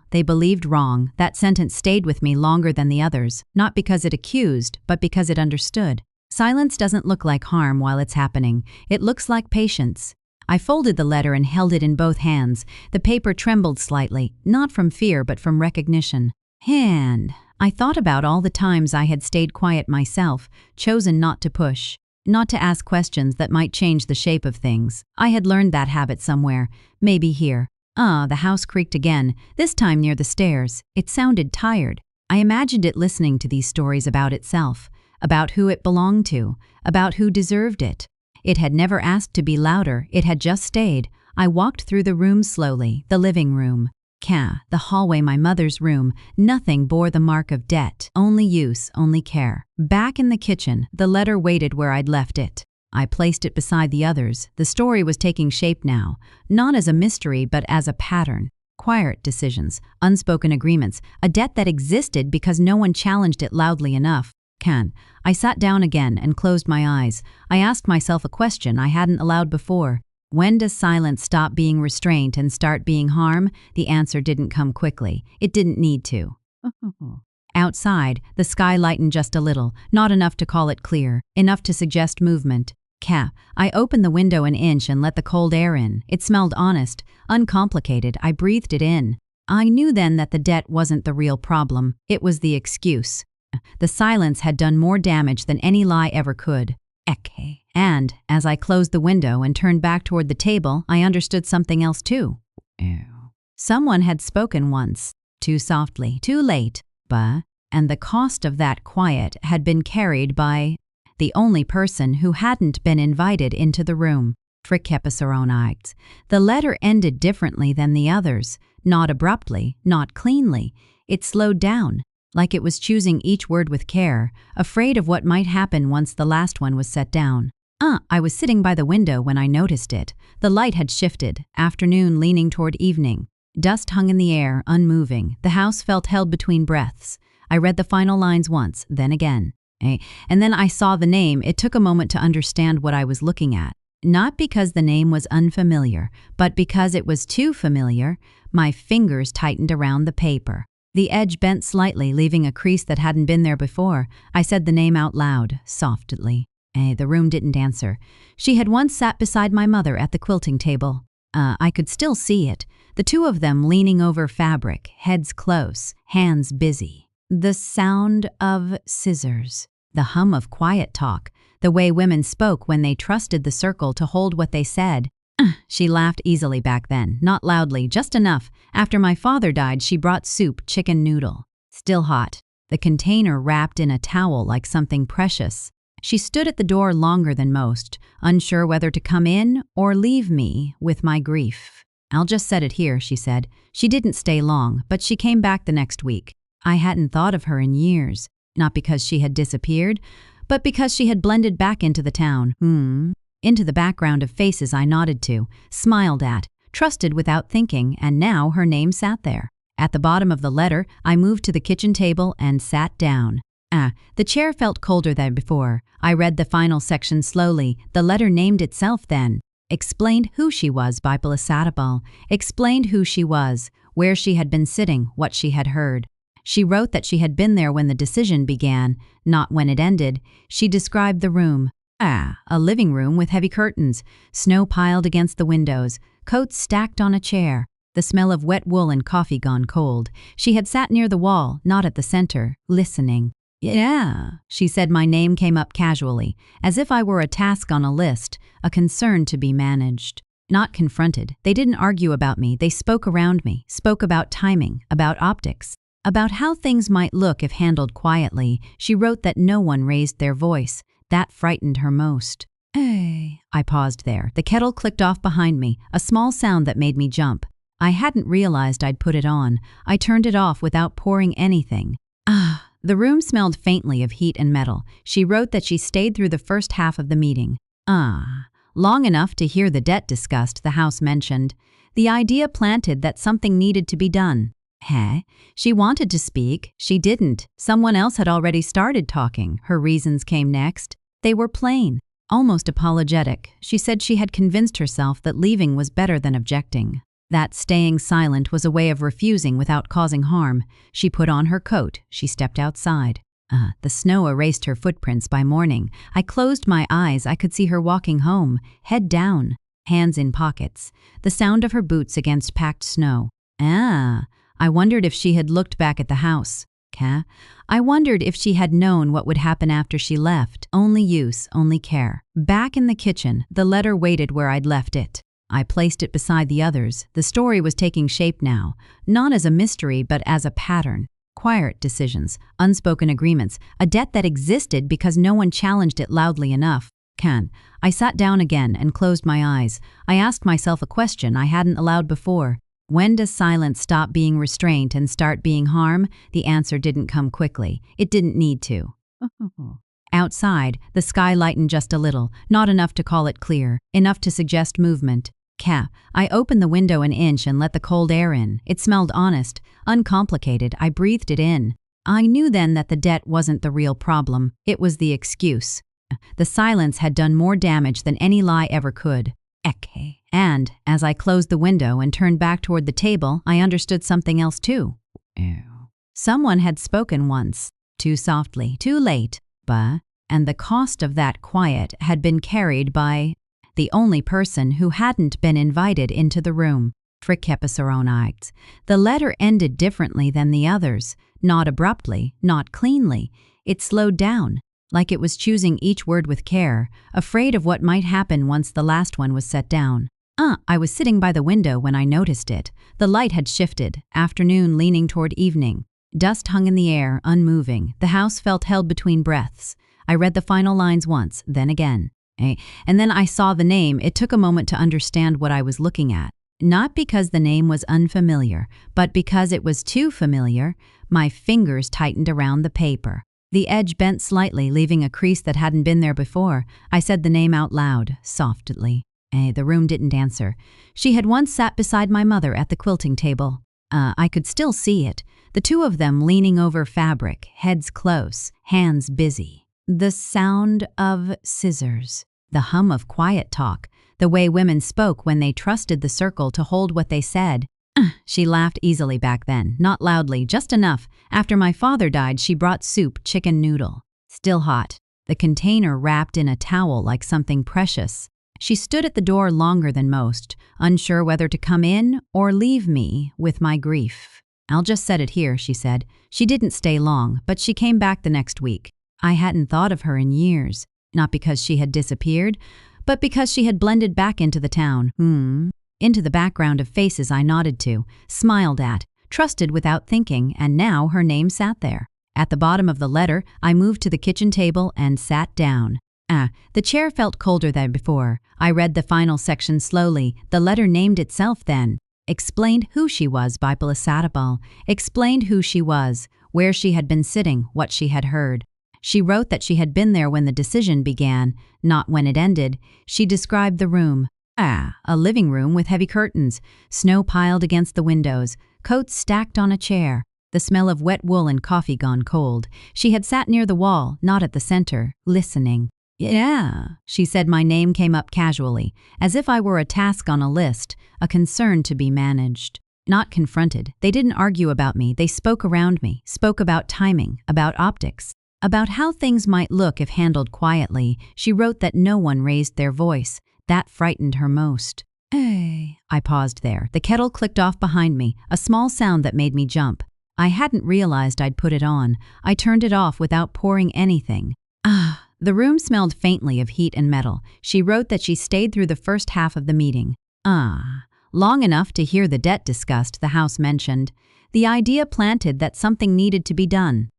They believed wrong. That sentence stayed with me longer than the others, not because it accused, but because it understood. Silence doesn't look like harm while it's happening. It looks like patience. I folded the letter and held it in both hands. The paper trembled slightly, not from fear but from recognition. And I thought about all the times I had stayed quiet myself, chosen not to push, not to ask questions that might change the shape of things. I had learned that habit somewhere, maybe here. The house creaked again, this time near the stairs. It sounded tired. I imagined it listening to these stories about itself, about who it belonged to, about who deserved it. It had never asked to be louder, it had just stayed. I walked through the room slowly, the living room, the hallway, my mother's room. Nothing bore the mark of debt, only use, only care. Back in the kitchen, the letter waited where I'd left it. I placed it beside the others. The story was taking shape now, not as a mystery but as a pattern. Quiet decisions, unspoken agreements, a debt that existed because no one challenged it loudly enough. I sat down again and closed my eyes. I asked myself a question I hadn't allowed before. When does silence stop being restraint and start being harm? The answer didn't come quickly. It didn't need to. Outside, the sky lightened just a little, not enough to call it clear, enough to suggest movement. I opened the window an inch and let the cold air in. It smelled honest, uncomplicated. I breathed it in. I knew then that the debt wasn't the real problem. It was the excuse. The silence had done more damage than any lie ever could. And, as I closed the window and turned back toward the table, I understood something else too. Someone had spoken once, too softly, too late, and the cost of that quiet had been carried by the only person who hadn't been invited into the room. The letter ended differently than the others, not abruptly, not cleanly. It slowed down, like it was choosing each word with care, afraid of what might happen once the last one was set down. I was sitting by the window when I noticed it. The light had shifted, afternoon leaning toward evening. Dust hung in the air, unmoving. The house felt held between breaths. I read the final lines once, then again. And then I saw the name. It took a moment to understand what I was looking at. Not because the name was unfamiliar, but because it was too familiar. My fingers tightened around the paper. The edge bent slightly, leaving a crease that hadn't been there before. I said the name out loud, softly. The room didn't answer. She had once sat beside my mother at the quilting table. I could still see it. The two of them leaning over fabric, heads close, hands busy. The sound of scissors. The hum of quiet talk. The way women spoke when they trusted the circle to hold what they said. She laughed easily back then, not loudly, just enough. After my father died, she brought soup, chicken noodle. Still hot. The container wrapped in a towel like something precious. She stood at the door longer than most, unsure whether to come in or leave me with my grief. "I'll just set it here," she said. She didn't stay long, but she came back the next week. I hadn't thought of her in years, not because she had disappeared, but because she had blended back into the town. Into the background of faces I nodded to, smiled at, trusted without thinking, and now her name sat there. At the bottom of the letter, I moved to the kitchen table and sat down. The chair felt colder than before. I read the final section slowly. The letter named itself then. Explained who she was, Bipala Satapal. Explained who she was, where she had been sitting, what she had heard. She wrote that she had been there when the decision began, not when it ended. She described the room. A living room with heavy curtains, snow piled against the windows, coats stacked on a chair, the smell of wet wool and coffee gone cold. She had sat near the wall, not at the center, listening. She said. My name came up casually, as if I were a task on a list, a concern to be managed. Not confronted. They didn't argue about me. They spoke around me, spoke about timing, about optics, about how things might look if handled quietly. She wrote that no one raised their voice. That frightened her most. I paused there. The kettle clicked off behind me, a small sound that made me jump. I hadn't realized I'd put it on. I turned it off without pouring anything. The room smelled faintly of heat and metal. She wrote that she stayed through the first half of the meeting. Long enough to hear the debt discussed, the house mentioned. The idea planted that something needed to be done. She wanted to speak. She didn't. Someone else had already started talking. Her reasons came next. They were plain, almost apologetic. She said she had convinced herself that leaving was better than objecting. That staying silent was a way of refusing without causing harm. She put on her coat. She stepped outside. The snow erased her footprints by morning. I closed my eyes. I could see her walking home, head down. hands in pockets, the sound of her boots against packed snow. I wondered if she had looked back at the house. I wondered if she had known what would happen after she left. Only use, only care. Back in the kitchen, the letter waited where I'd left it. I placed it beside the others. The story was taking shape now, not as a mystery but as a pattern. Quiet decisions, unspoken agreements, a debt that existed because no one challenged it loudly enough. I sat down again and closed my eyes. I asked myself a question I hadn't allowed before. When does silence stop being restraint and start being harm? The answer didn't come quickly. It didn't need to. Outside, the sky lightened just a little, not enough to call it clear, enough to suggest movement. I opened the window an inch and let the cold air in. It smelled honest, uncomplicated. I breathed it in. I knew then that the debt wasn't the real problem. It was the excuse. The silence had done more damage than any lie ever could. And, as I closed the window and turned back toward the table, I understood something else too. Someone had spoken once, too softly, too late, and the cost of that quiet had been carried by the only person who hadn't been invited into the room. The letter ended differently than the others, not abruptly, not cleanly. It slowed down, like it was choosing each word with care, afraid of what might happen once the last one was set down. I was sitting by the window when I noticed it. The light had shifted, afternoon leaning toward evening. Dust hung in the air, unmoving. The house felt held between breaths. I read the final lines once, then again. And then I saw the name. It took a moment to understand what I was looking at. Not because the name was unfamiliar, but because it was too familiar. My fingers tightened around the paper. The edge bent slightly, leaving a crease that hadn't been there before. I said the name out loud, softly. The room didn't answer. She had once sat beside my mother at the quilting table. I could still see it, the two of them leaning over fabric, heads close, hands busy. The sound of scissors, the hum of quiet talk, the way women spoke when they trusted the circle to hold what they said. She laughed easily back then, not loudly, just enough. After my father died, she brought soup, chicken noodle. Still hot, the container wrapped in a towel like something precious. She stood at the door longer than most, unsure whether to come in or leave me with my grief. I'll just set it here, she said. She didn't stay long, but she came back the next week. I hadn't thought of her in years, not because she had disappeared, but because she had blended back into the town. Into the background of faces I nodded to, smiled at, trusted without thinking, and now her name sat there. At the bottom of the letter, I moved to the kitchen table and sat down. The chair felt colder than before. I read the final section slowly. The letter named itself then. Explained who she was, Bipala Satapal. Explained who she was, where she had been sitting, what she had heard. She wrote that she had been there when the decision began, not when it ended. She described the room. A living room with heavy curtains, snow piled against the windows, coats stacked on a chair, the smell of wet wool and coffee gone cold. She had sat near the wall, not at the center, listening. She said. My name came up casually, as if I were a task on a list, a concern to be managed. Not confronted. They didn't argue about me. They spoke around me, spoke about timing, about optics, about how things might look if handled quietly. She wrote that no one raised their voice. That frightened her most. I paused there. The kettle clicked off behind me, a small sound that made me jump. I hadn't realized I'd put it on. I turned it off without pouring anything. The room smelled faintly of heat and metal. She wrote that she stayed through the first half of the meeting. Long enough to hear the debt discussed, the house mentioned. The idea planted that something needed to be done.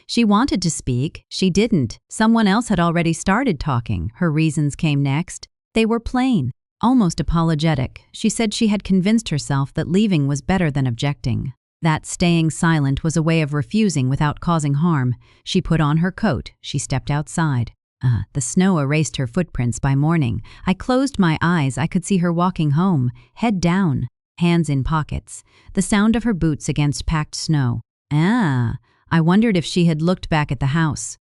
She wanted to speak. She didn't. Someone else had already started talking. Her reasons came next. They were plain, almost apologetic. She said she had convinced herself that leaving was better than objecting. That staying silent was a way of refusing without causing harm. She put on her coat. She stepped outside. The snow erased her footprints by morning. I closed my eyes. I could see her walking home, head down, hands in pockets, the sound of her boots against packed snow. I wondered if she had looked back at the house.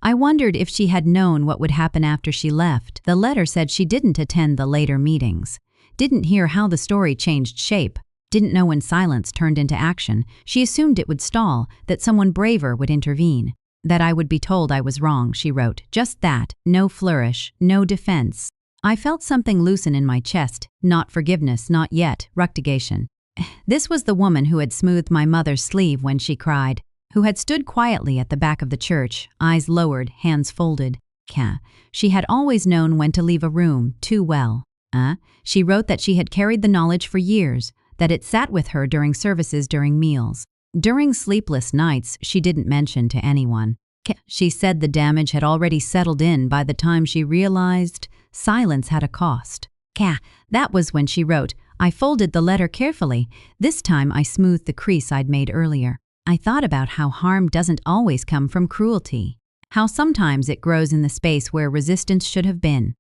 I wondered if she had known what would happen after she left. The letter said she didn't attend the later meetings, didn't hear how the story changed shape, didn't know when silence turned into action. She assumed it would stall, that someone braver would intervene, that I would be told I was wrong, she wrote. Just that, no flourish, no defense. I felt something loosen in my chest, not forgiveness, not yet, rectification. This was the woman who had smoothed my mother's sleeve when she cried, who had stood quietly at the back of the church, eyes lowered, hands folded. She had always known when to leave a room too well. She wrote that she had carried the knowledge for years, that it sat with her during services, during meals. During sleepless nights, she didn't mention to anyone. She said the damage had already settled in by the time she realized silence had a cost. That was when she wrote. I folded the letter carefully. This time I smoothed the crease I'd made earlier. I thought about how harm doesn't always come from cruelty. How sometimes it grows in the space where resistance should have been.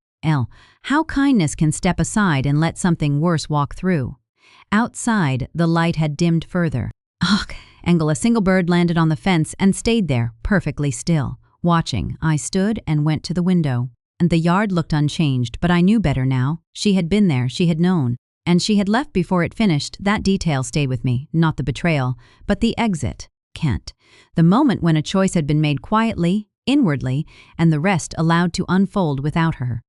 How kindness can step aside and let something worse walk through. Outside, the light had dimmed further. A single bird landed on the fence and stayed there, perfectly still. Watching, I stood and went to the window. And the yard looked unchanged, but I knew better now. She had been there, she had known. And she had left before it finished. That detail stayed with me, not the betrayal, but the exit. The moment when a choice had been made quietly, inwardly, and the rest allowed to unfold without her.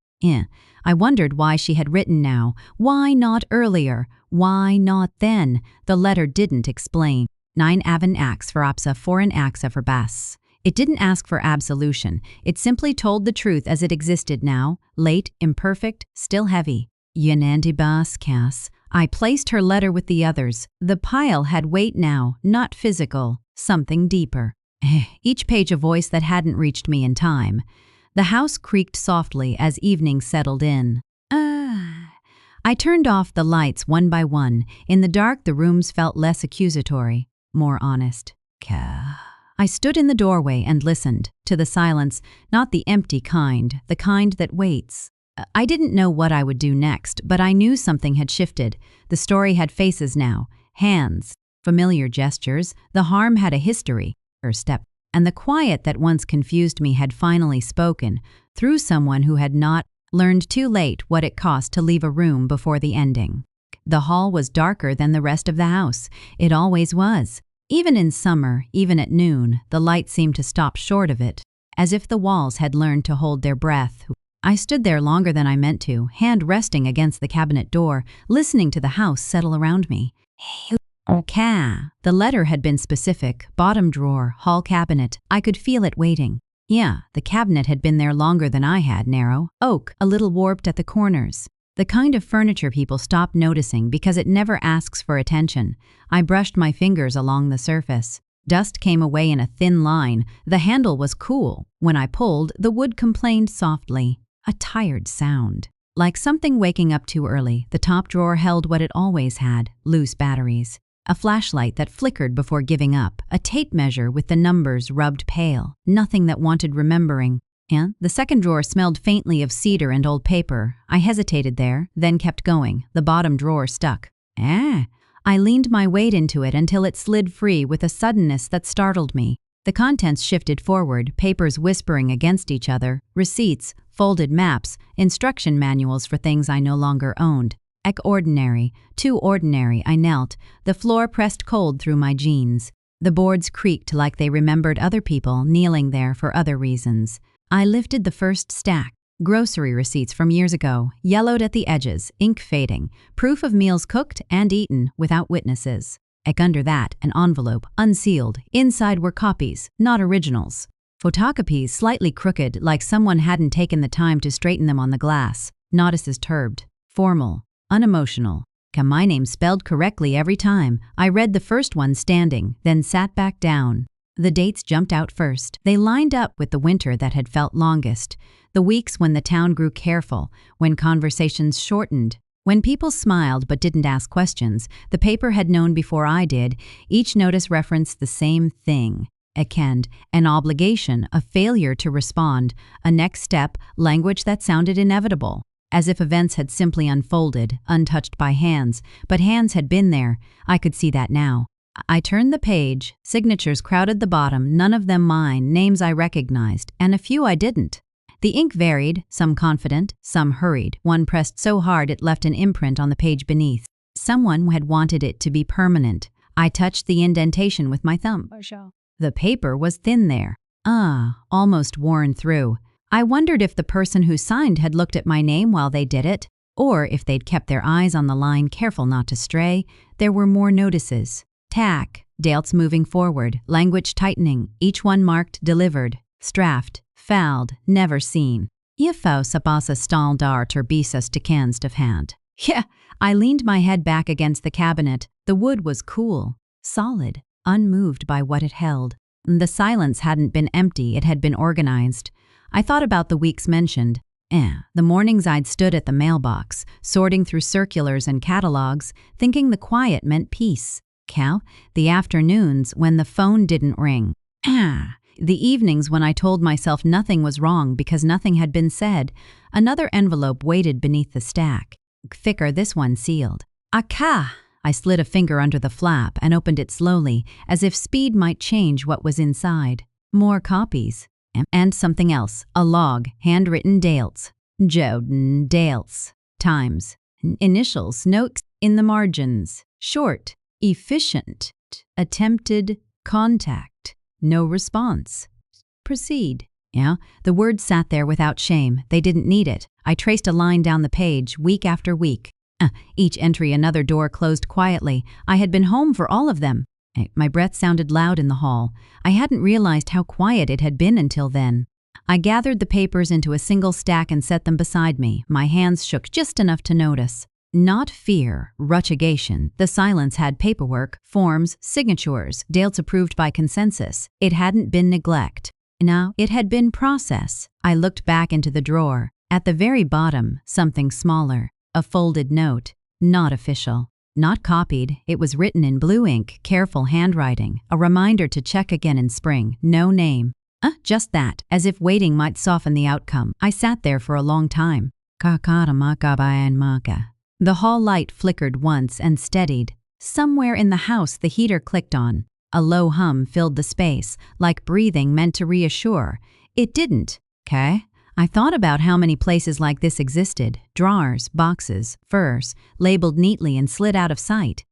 I wondered why she had written now. Why not earlier? Why not then? The letter didn't explain. 9 avan acts for apsa, 4 an axa for bas. It didn't ask for absolution. It simply told the truth as it existed now, late, imperfect, still heavy. Yanandibas cas. I placed her letter with the others. The pile had weight now, not physical, something deeper. Each page a voice that hadn't reached me in time. The house creaked softly as evening settled in. I turned off the lights one by one. In the dark, the rooms felt less accusatory, more honest. I stood in the doorway and listened to the silence, not the empty kind, the kind that waits. I didn't know what I would do next, but I knew something had shifted. The story had faces now, hands, familiar gestures. The harm had a history, or step. And the quiet that once confused me had finally spoken, through someone who had not learned too late what it cost to leave a room before the ending. The hall was darker than the rest of the house. It always was. Even in summer, even at noon, the light seemed to stop short of it, as if the walls had learned to hold their breath. I stood there longer than I meant to, hand resting against the cabinet door, listening to the house settle around me. The letter had been specific, bottom drawer, hall cabinet. I could feel it waiting. The cabinet had been there longer than I had, narrow, oak, a little warped at the corners. The kind of furniture people stop noticing because it never asks for attention. I brushed my fingers along the surface. Dust came away in a thin line. The handle was cool. When I pulled, the wood complained softly. A tired sound. Like something waking up too early, the top drawer held what it always had, loose batteries. A flashlight that flickered before giving up, a tape measure with the numbers rubbed pale, nothing that wanted remembering. The second drawer smelled faintly of cedar and old paper. I hesitated there, then kept going. The bottom drawer stuck. I leaned my weight into it until it slid free with a suddenness that startled me. The contents shifted forward, papers whispering against each other, receipts, folded maps, instruction manuals for things I no longer owned. Ordinary, too ordinary, I knelt. The floor pressed cold through my jeans. The boards creaked like they remembered other people kneeling there for other reasons. I lifted the first stack. Grocery receipts from years ago, yellowed at the edges, ink fading, proof of meals cooked and eaten without witnesses. Under that, an envelope, unsealed. Inside were copies, not originals. Photocopies slightly crooked, like someone hadn't taken the time to straighten them on the glass. Notices turbed, formal, unemotional. My name spelled correctly every time. I read the first one standing, then sat back down. The dates jumped out first. They lined up with the winter that had felt longest, the weeks when the town grew careful, when conversations shortened, when people smiled but didn't ask questions. The paper had known before I did. Each notice referenced the same thing. An obligation, a failure to respond, a next step, language that sounded inevitable. As if events had simply unfolded, untouched by hands. But hands had been there. I could see that now. I turned the page. Signatures crowded the bottom, none of them mine, names I recognized, and a few I didn't. The ink varied, some confident, some hurried. One pressed so hard it left an imprint on the page beneath. Someone had wanted it to be permanent. I touched the indentation with my thumb. The paper was thin there. Almost worn through. I wondered if the person who signed had looked at my name while they did it, or if they'd kept their eyes on the line, careful not to stray. There were more notices. Tack, dates moving forward, language tightening, each one marked delivered, straft, fouled, never seen. Ifo sabasa stal dar turbisas dekans of hand. Yeah, I leaned my head back against the cabinet. The wood was cool, solid, unmoved by what it held. The silence hadn't been empty, it had been organized. I thought about the weeks mentioned. The mornings I'd stood at the mailbox, sorting through circulars and catalogs, thinking the quiet meant peace. The afternoons when the phone didn't ring. The evenings when I told myself nothing was wrong because nothing had been said. Another envelope waited beneath the stack. Thicker, this one sealed. Aka! I slid a finger under the flap and opened it slowly, as if speed might change what was inside. More copies. And something else, a log, handwritten dates. Joden dates. Times. Initials, notes in the margins. Short. Efficient. Attempted contact. No response. Proceed. The words sat there without shame. They didn't need it. I traced a line down the page, week after week. Each entry another door closed quietly. I had been home for all of them. My breath sounded loud in the hall. I hadn't realized how quiet it had been until then. I gathered the papers into a single stack and set them beside me. My hands shook just enough to notice. Not fear, ruchigation. The silence had paperwork, forms, signatures, dates approved by consensus. It hadn't been neglect. No, it had been process. I looked back into the drawer. At the very bottom, something smaller. A folded note. Not official. Not copied. It was written in blue ink, careful handwriting. A reminder to check again in spring. No name. Just that, as if waiting might soften the outcome. I sat there for a long time. The hall light flickered once and steadied. Somewhere in the house the heater clicked on. A low hum filled the space, like breathing meant to reassure. It didn't. I thought about how many places like this existed. Drawers, boxes, furs, labeled neatly and slid out of sight.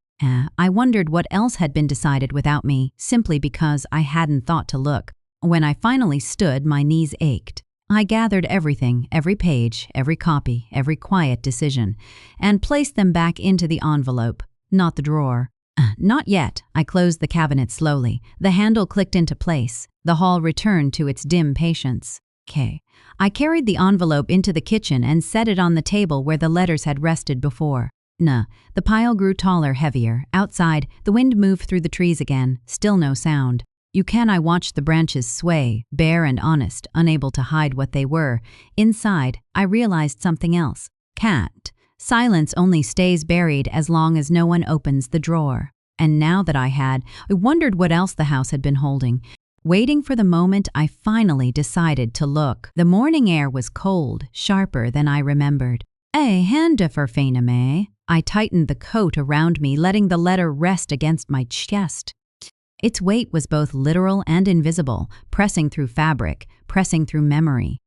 I wondered what else had been decided without me, simply because I hadn't thought to look. When I finally stood, my knees ached. I gathered everything, every page, every copy, every quiet decision, and placed them back into the envelope, not the drawer. Not yet. I closed the cabinet slowly. The handle clicked into place. The hall returned to its dim patience. I carried the envelope into the kitchen and set it on the table where the letters had rested before. The pile grew taller, heavier. Outside, the wind moved through the trees again. Still no sound. I watched the branches sway, bare and honest, unable to hide what they were. Inside, I realized something else. Silence only stays buried as long as no one opens the drawer. And now that I wondered what else the house had been holding. Waiting for the moment, I finally decided to look. The morning air was cold, sharper than I remembered. Hände för mig. I tightened the coat around me, letting the letter rest against my chest. Its weight was both literal and invisible, pressing through fabric, pressing through memory.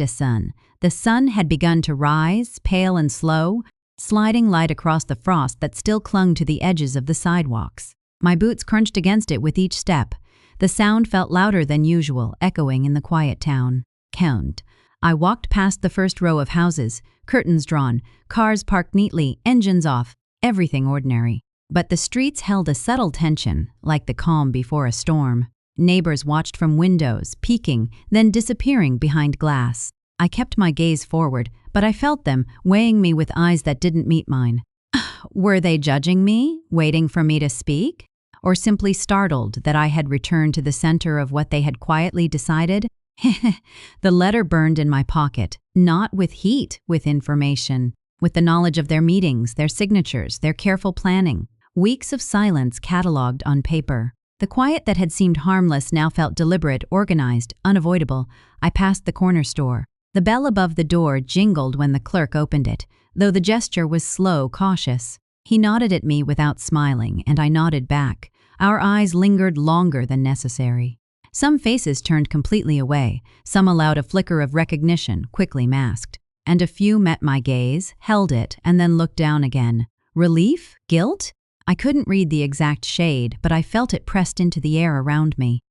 Sun. The sun had begun to rise, pale and slow, sliding light across the frost that still clung to the edges of the sidewalks. My boots crunched against it with each step. The sound felt louder than usual, echoing in the quiet town. I walked past the first row of houses, curtains drawn, cars parked neatly, engines off, everything ordinary. But the streets held a subtle tension, like the calm before a storm. Neighbors watched from windows, peeking, then disappearing behind glass. I kept my gaze forward, but I felt them, weighing me with eyes that didn't meet mine. Were they judging me, waiting for me to speak? Or simply startled that I had returned to the center of what they had quietly decided? The letter burned in my pocket, not with heat, with information, with the knowledge of their meetings, their signatures, their careful planning. Weeks of silence catalogued on paper. The quiet that had seemed harmless now felt deliberate, organized, unavoidable. I passed the corner store. The bell above the door jingled when the clerk opened it, though the gesture was slow, cautious. He nodded at me without smiling, and I nodded back. Our eyes lingered longer than necessary. Some faces turned completely away. Some allowed a flicker of recognition, quickly masked. And a few met my gaze, held it, and then looked down again. Relief? Guilt? I couldn't read the exact shade, but I felt it pressed into the air around me.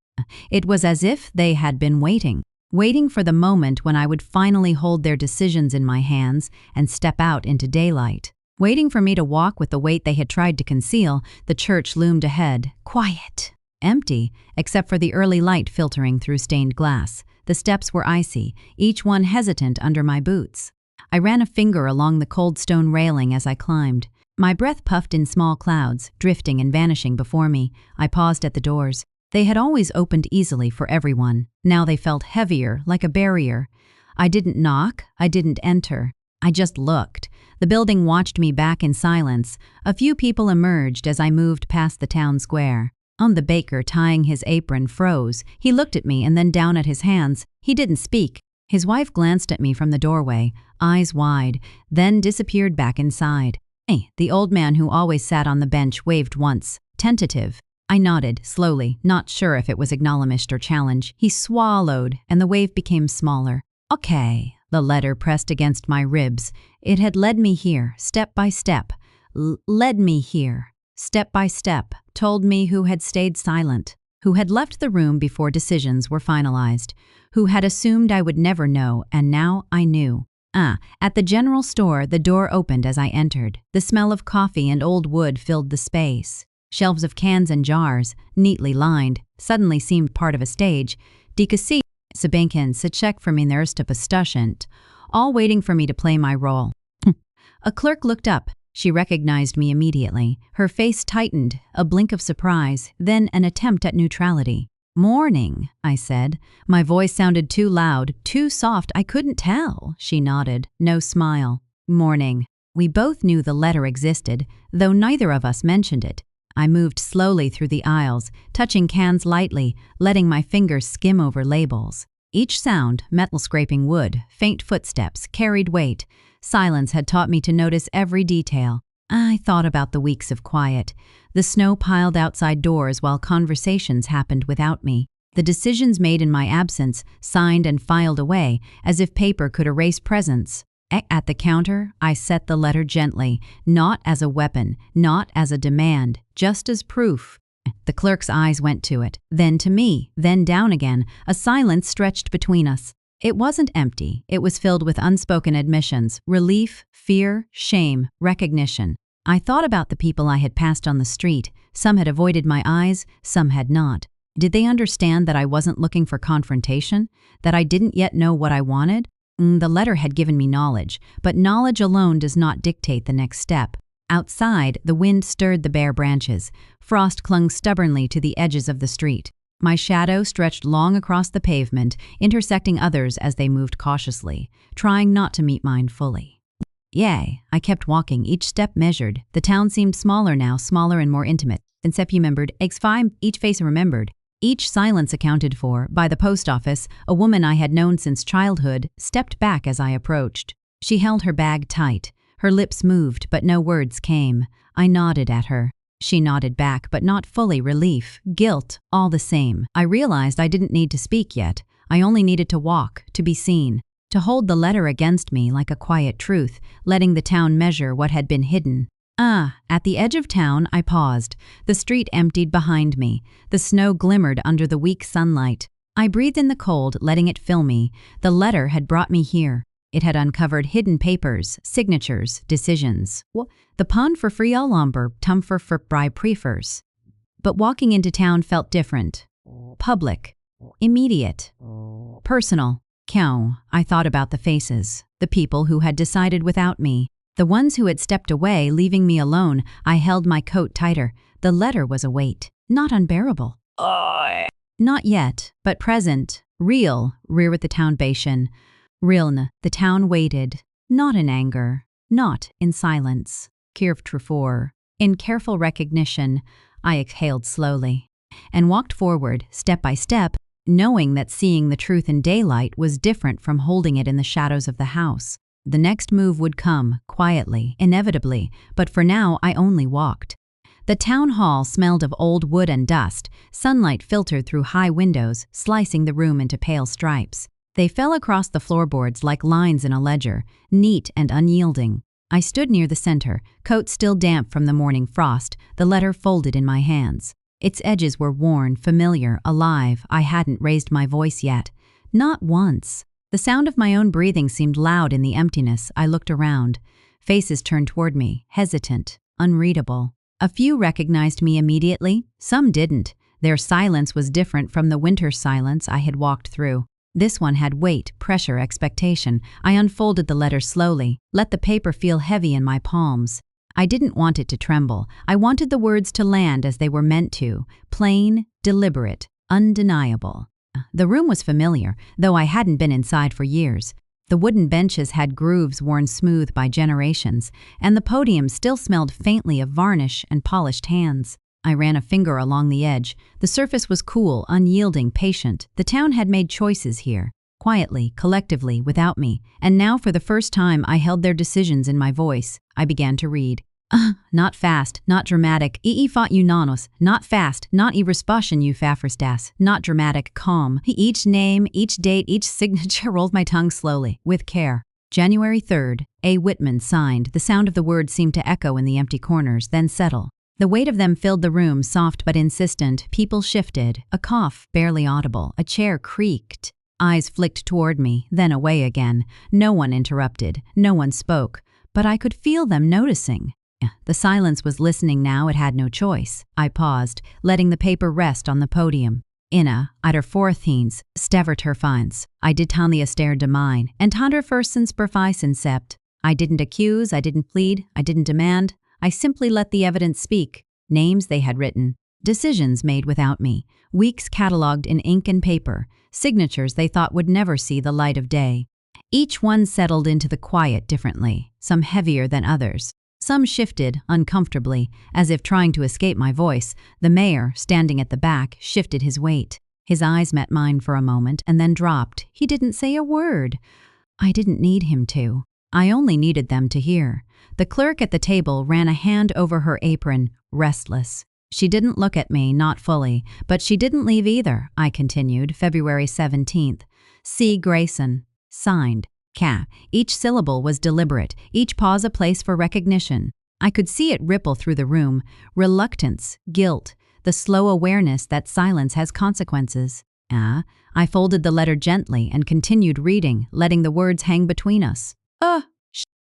It was as if they had been waiting. waiting for the moment when I would finally hold their decisions in my hands and step out into daylight. Waiting for me to walk with the weight they had tried to conceal, the church loomed ahead, quiet, empty, except for the early light filtering through stained glass. The steps were icy, each one hesitant under my boots. I ran a finger along the cold stone railing as I climbed. My breath puffed in small clouds, drifting and vanishing before me. I paused at the doors. They had always opened easily for everyone. Now they felt heavier, like a barrier. I didn't knock, I didn't enter. I just looked. The building watched me back in silence. A few people emerged as I moved past the town square. The baker, tying his apron, froze. He looked at me and then down at his hands. He didn't speak. His wife glanced at me from the doorway, eyes wide, then disappeared back inside. Hey, the old man who always sat on the bench waved once, tentative. I nodded, slowly, not sure if it was acknowledgement or challenge. He swallowed, and the wave became smaller. Okay. The letter pressed against my ribs. It had led me here, step by step. Led me here, step by step, told me who had stayed silent, who had left the room before decisions were finalized, who had assumed I would never know, and now I knew. At the general store, the door opened as I entered. The smell of coffee and old wood filled the space. Shelves of cans and jars, neatly lined, suddenly seemed part of a stage. Dikasi, Sabankin, Sachek for min ersta bestushent, all waiting for me to play my role. A clerk looked up. She recognized me immediately. Her face tightened, a blink of surprise, then an attempt at neutrality. Morning, I said. My voice sounded too loud, too soft, I couldn't tell. She nodded, no smile. Morning. We both knew the letter existed, though neither of us mentioned it. I moved slowly through the aisles, touching cans lightly, letting my fingers skim over labels. Each sound, metal scraping wood, faint footsteps, carried weight. Silence had taught me to notice every detail. I thought about the weeks of quiet. The snow piled outside doors while conversations happened without me. The decisions made in my absence, signed and filed away, as if paper could erase presence. At the counter, I set the letter gently, not as a weapon, not as a demand, just as proof. The clerk's eyes went to it, then to me, then down again. A silence stretched between us. It wasn't empty. It was filled with unspoken admissions, relief, fear, shame, recognition. I thought about the people I had passed on the street. Some had avoided my eyes, some had not. Did they understand that I wasn't looking for confrontation? That I didn't yet know what I wanted? The letter had given me knowledge, but knowledge alone does not dictate the next step. Outside, the wind stirred the bare branches. Frost clung stubbornly to the edges of the street. My shadow stretched long across the pavement, intersecting others as they moved cautiously, trying not to meet mine fully. Yay, I kept walking, each step measured. The town seemed smaller now, smaller and more intimate. And Sep remembered, each face remembered. Each silence accounted for. By the post office, a woman I had known since childhood stepped back as I approached. She held her bag tight. Her lips moved, but no words came. I nodded at her. She nodded back, but not fully. Relief, guilt, all the same. I realized I didn't need to speak yet. I only needed to walk, to be seen, to hold the letter against me like a quiet truth, letting the town measure what had been hidden. At the edge of town, I paused. The street emptied behind me. The snow glimmered under the weak sunlight. I breathed in the cold, letting it fill me. The letter had brought me here. It had uncovered hidden papers, signatures, decisions. The pun for frialomber, tumfer for bri prefers. But walking into town felt different. Public. Immediate. Personal. I thought about the faces. The people who had decided without me. The ones who had stepped away, leaving me alone. I held my coat tighter. The letter was a weight. Not unbearable. Not yet, but present. Real. Rear with the town Bashan. Riln. The town waited. Not in anger. Not in silence. Kirv Trufor. In careful recognition, I exhaled slowly. And walked forward, step by step, knowing that seeing the truth in daylight was different from holding it in the shadows of the house. The next move would come, quietly, inevitably, but for now I only walked. The town hall smelled of old wood and dust. Sunlight filtered through high windows, slicing the room into pale stripes. They fell across the floorboards like lines in a ledger, neat and unyielding. I stood near the center, coat still damp from the morning frost, the letter folded in my hands. Its edges were worn, familiar, alive. I hadn't raised my voice yet. Not once. The sound of my own breathing seemed loud in the emptiness. I looked around. Faces turned toward me, hesitant, unreadable. A few recognized me immediately, some didn't. Their silence was different from the winter silence I had walked through. This one had weight, pressure, expectation. I unfolded the letter slowly, let the paper feel heavy in my palms. I didn't want it to tremble. I wanted the words to land as they were meant to, plain, deliberate, undeniable. The room was familiar, though I hadn't been inside for years. The wooden benches had grooves worn smooth by generations, and the podium still smelled faintly of varnish and polished hands. I ran a finger along the edge. The surface was cool, unyielding, patient. The town had made choices here, quietly, collectively, without me, and now for the first time I held their decisions in my voice. I began to read. Not fast, not dramatic, fought unanos, not fast, not irresposion das, not dramatic, calm. Each name, each date, each signature rolled my tongue slowly, with care. January 3rd, A. Whitman signed. The sound of the words seemed to echo in the empty corners, then settle. The weight of them filled the room, soft but insistent. People shifted. A cough, barely audible. A chair creaked. Eyes flicked toward me, then away again. No one interrupted. No one spoke. But I could feel them noticing. The silence was listening now. It had no choice. I paused, letting the paper rest on the podium. Inna, ider forthiens, stevert her fines. I did tanlia stare de mine, and tander fursens perfisen sept. I didn't accuse, I didn't plead, I didn't demand. I simply let the evidence speak. Names they had written. Decisions made without me. Weeks catalogued in ink and paper. Signatures they thought would never see the light of day. Each one settled into the quiet differently, some heavier than others. Some shifted, uncomfortably, as if trying to escape my voice. The mayor, standing at the back, shifted his weight. His eyes met mine for a moment and then dropped. He didn't say a word. I didn't need him to. I only needed them to hear. The clerk at the table ran a hand over her apron, restless. She didn't look at me, not fully, but she didn't leave either, I continued, February 17th. C. Grayson. Signed. Ca. Each syllable was deliberate, each pause a place for recognition. I could see it ripple through the room. Reluctance, guilt, the slow awareness that silence has consequences. I folded the letter gently and continued reading, letting the words hang between us.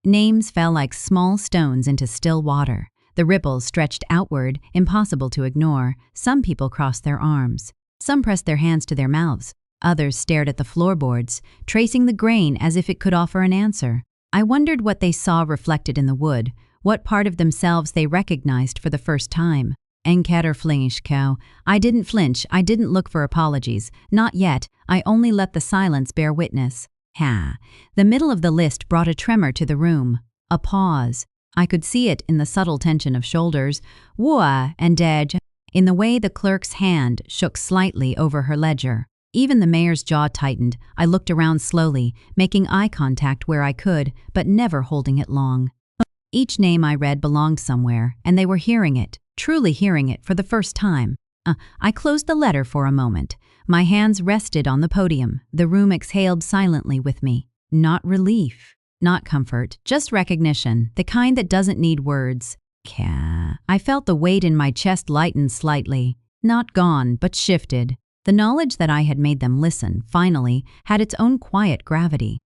Names fell like small stones into still water. The ripples stretched outward, impossible to ignore. Some people crossed their arms. Some pressed their hands to their mouths. Others stared at the floorboards, tracing the grain as if it could offer an answer. I wondered what they saw reflected in the wood, what part of themselves they recognized for the first time. Enketer flinchko. I didn't flinch, I didn't look for apologies. Not yet, I only let the silence bear witness. The middle of the list brought a tremor to the room. A pause. I could see it in the subtle tension of shoulders. Wua and Dej. In the way the clerk's hand shook slightly over her ledger. Even the mayor's jaw tightened. I looked around slowly, making eye contact where I could, but never holding it long. Each name I read belonged somewhere, and they were hearing it, truly hearing it for the first time. I closed the letter for a moment. My hands rested on the podium. The room exhaled silently with me. Not relief, not comfort, just recognition, the kind that doesn't need words. I felt the weight in my chest lighten slightly. Not gone, but shifted. The knowledge that I had made them listen, finally, had its own quiet gravity.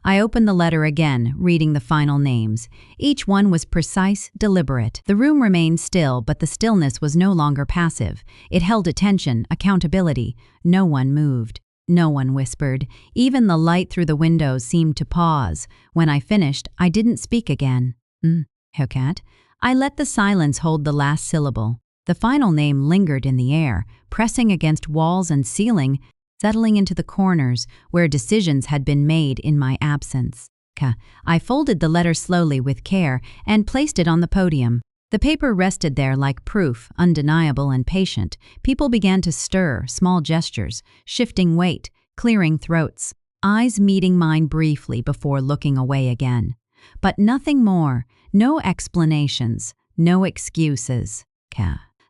I opened the letter again, reading the final names. Each one was precise, deliberate. The room remained still, but the stillness was no longer passive. It held attention, accountability. No one moved. No one whispered. Even the light through the windows seemed to pause. When I finished, I didn't speak again. Hokat. I let the silence hold the last syllable. The final name lingered in the air, pressing against walls and ceiling, settling into the corners where decisions had been made in my absence. I folded the letter slowly with care and placed it on the podium. The paper rested there like proof, undeniable and patient. People began to stir, small gestures, shifting weight, clearing throats, eyes meeting mine briefly before looking away again. But nothing more, no explanations, no excuses.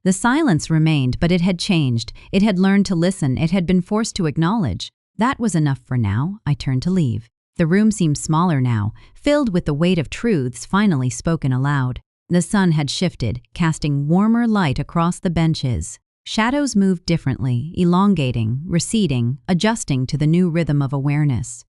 The silence remained, but it had changed. It had learned to listen. It had been forced to acknowledge. That was enough for now. I turned to leave. The room seemed smaller now, filled with the weight of truths finally spoken aloud. The sun had shifted, casting warmer light across the benches. Shadows moved differently, elongating, receding, adjusting to the new rhythm of awareness.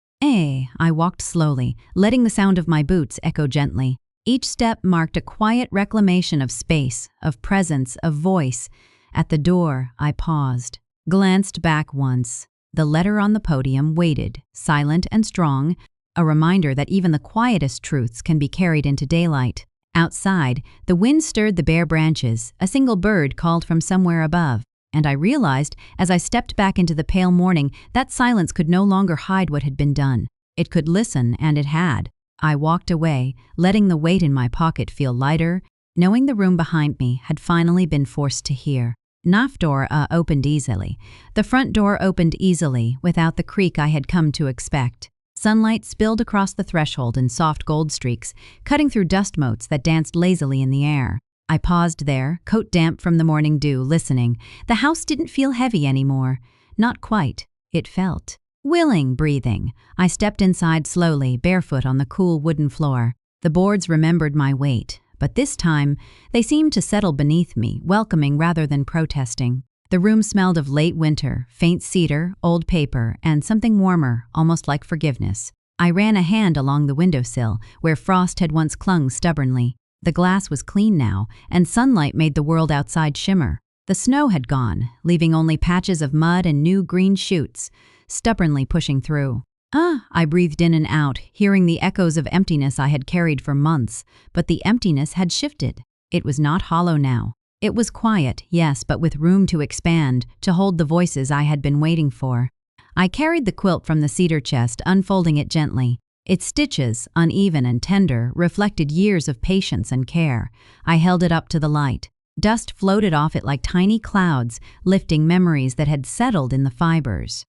I walked slowly, letting the sound of my boots echo gently. Each step marked a quiet reclamation of space, of presence, of voice. At the door, I paused, glanced back once. The letter on the podium waited, silent and strong, a reminder that even the quietest truths can be carried into daylight. Outside, the wind stirred the bare branches, a single bird called from somewhere above, and I realized, as I stepped back into the pale morning, that silence could no longer hide what had been done. It could listen, and it had. I walked away, letting the weight in my pocket feel lighter, knowing the room behind me had finally been forced to hear. Knaf door opened easily. The front door opened easily, without the creak I had come to expect. Sunlight spilled across the threshold in soft gold streaks, cutting through dust motes that danced lazily in the air. I paused there, coat damp from the morning dew, listening. The house didn't feel heavy anymore. Not quite. It felt willing, breathing. I stepped inside slowly, barefoot on the cool wooden floor. The boards remembered my weight, but this time they seemed to settle beneath me, welcoming rather than protesting. The room smelled of late winter, faint cedar, old paper, and something warmer, almost like forgiveness. I ran a hand along the windowsill, where frost had once clung stubbornly. The glass was clean now, and sunlight made the world outside shimmer. The snow had gone, leaving only patches of mud and new green shoots, stubbornly pushing through. I breathed in and out, hearing the echoes of emptiness I had carried for months, but the emptiness had shifted. It was not hollow now. It was quiet, yes, but with room to expand, to hold the voices I had been waiting for. I carried the quilt from the cedar chest, unfolding it gently. Its stitches, uneven and tender, reflected years of patience and care. I held it up to the light. Dust floated off it like tiny clouds, lifting memories that had settled in the fibers.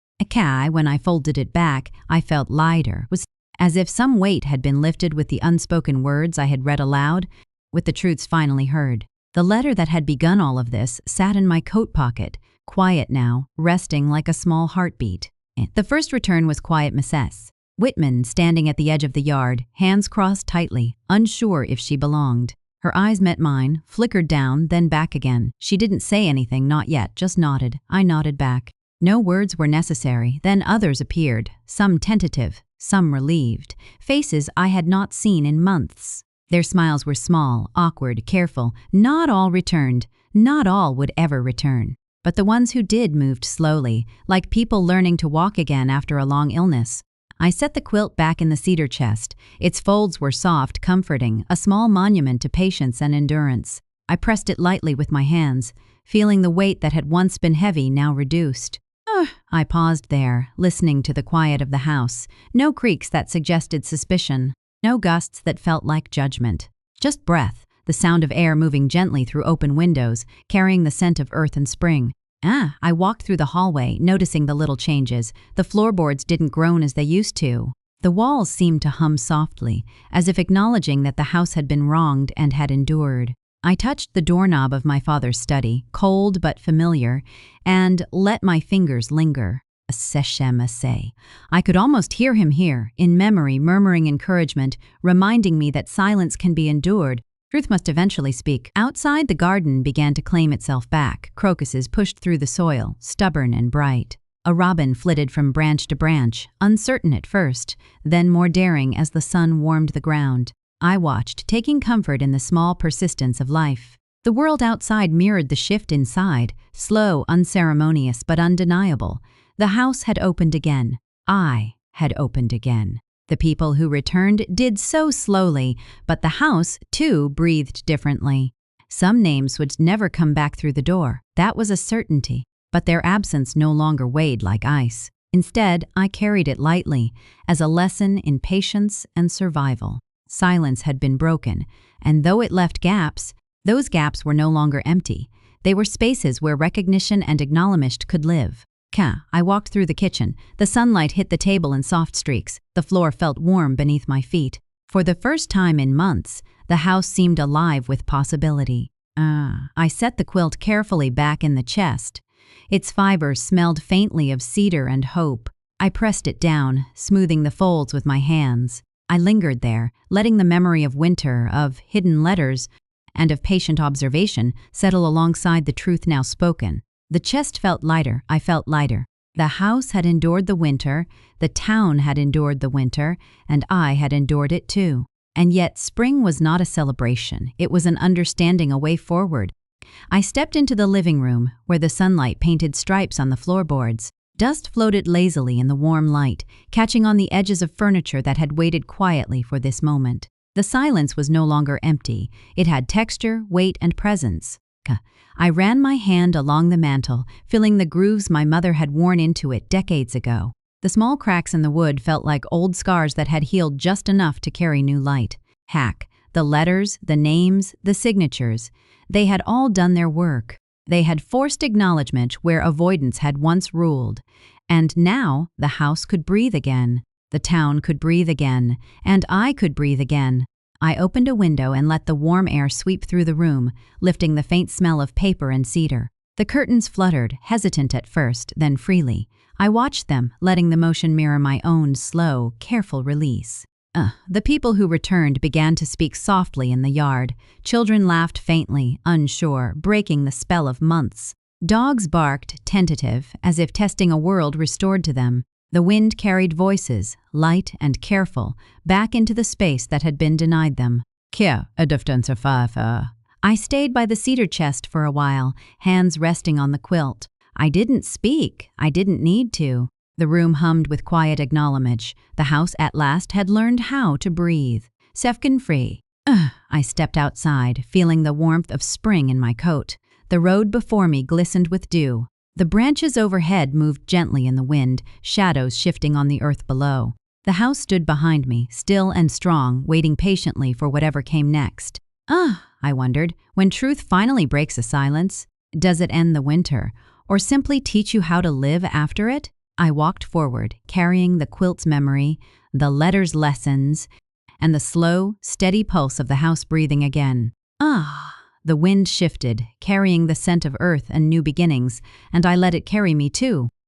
When I folded it back, I felt lighter, was as if some weight had been lifted with the unspoken words I had read aloud, with the truths finally heard. The letter that had begun all of this sat in my coat pocket, quiet now, resting like a small heartbeat. The first return was quiet Mrs. Whitman, standing at the edge of the yard, hands crossed tightly, unsure if she belonged. Her eyes met mine, flickered down, then back again. She didn't say anything, not yet, just nodded. I nodded back. No words were necessary. Then others appeared, some tentative, some relieved, faces I had not seen in months. Their smiles were small, awkward, careful. Not all returned. Not all would ever return. But the ones who did moved slowly, like people learning to walk again after a long illness. I set the quilt back in the cedar chest. Its folds were soft, comforting, a small monument to patience and endurance. I pressed it lightly with my hands, feeling the weight that had once been heavy now reduced. I paused there, listening to the quiet of the house. No creaks that suggested suspicion. No gusts that felt like judgment. Just breath, the sound of air moving gently through open windows, carrying the scent of earth and spring. I walked through the hallway, noticing the little changes. The floorboards didn't groan as they used to. The walls seemed to hum softly, as if acknowledging that the house had been wronged and had endured. I touched the doorknob of my father's study, cold but familiar, and let my fingers linger. I could almost hear him here, in memory, murmuring encouragement, reminding me that silence can be endured. Truth must eventually speak. Outside, the garden began to claim itself back. Crocuses pushed through the soil, stubborn and bright. A robin flitted from branch to branch, uncertain at first, then more daring as the sun warmed the ground. I watched, taking comfort in the small persistence of life. The world outside mirrored the shift inside, slow, unceremonious, but undeniable. The house had opened again. I had opened again. The people who returned did so slowly, but the house, too, breathed differently. Some names would never come back through the door. That was a certainty, but their absence no longer weighed like ice. Instead, I carried it lightly, as a lesson in patience and survival. Silence had been broken, and though it left gaps, those gaps were no longer empty. They were spaces where recognition and acknowledgement could live. I walked through the kitchen. The sunlight hit the table in soft streaks. The floor felt warm beneath my feet. For the first time in months, the house seemed alive with possibility. I set the quilt carefully back in the chest. Its fibers smelled faintly of cedar and hope. I pressed it down, smoothing the folds with my hands. I lingered there, letting the memory of winter, of hidden letters, and of patient observation settle alongside the truth now spoken. The chest felt lighter, I felt lighter. The house had endured the winter, the town had endured the winter, and I had endured it too. And yet spring was not a celebration, it was an understanding, a way forward. I stepped into the living room, where the sunlight painted stripes on the floorboards. Dust floated lazily in the warm light, catching on the edges of furniture that had waited quietly for this moment. The silence was no longer empty, it had texture, weight, and presence. I ran my hand along the mantel, feeling the grooves my mother had worn into it decades ago. The small cracks in the wood felt like old scars that had healed just enough to carry new light. Hack, the letters, the names, the signatures, they had all done their work. They had forced acknowledgement where avoidance had once ruled. And now the house could breathe again. The town could breathe again. And I could breathe again. I opened a window and let the warm air sweep through the room, lifting the faint smell of paper and cedar. The curtains fluttered, hesitant at first, then freely. I watched them, letting the motion mirror my own slow, careful release. The people who returned began to speak softly in the yard. Children laughed faintly, unsure, breaking the spell of months. Dogs barked, tentative, as if testing a world restored to them. The wind carried voices, light and careful, back into the space that had been denied them. I stayed by the cedar chest for a while, hands resting on the quilt. I didn't speak. I didn't need to. The room hummed with quiet acknowledgement. The house at last had learned how to breathe. Sefkin free. I stepped outside, feeling the warmth of spring in my coat. The road before me glistened with dew. The branches overhead moved gently in the wind, shadows shifting on the earth below. The house stood behind me, still and strong, waiting patiently for whatever came next. I wondered, when truth finally breaks a silence, does it end the winter, or simply teach you how to live after it? I walked forward, carrying the quilt's memory, the letter's lessons, and the slow, steady pulse of the house breathing again. The wind shifted, carrying the scent of earth and new beginnings, and I let it carry me too.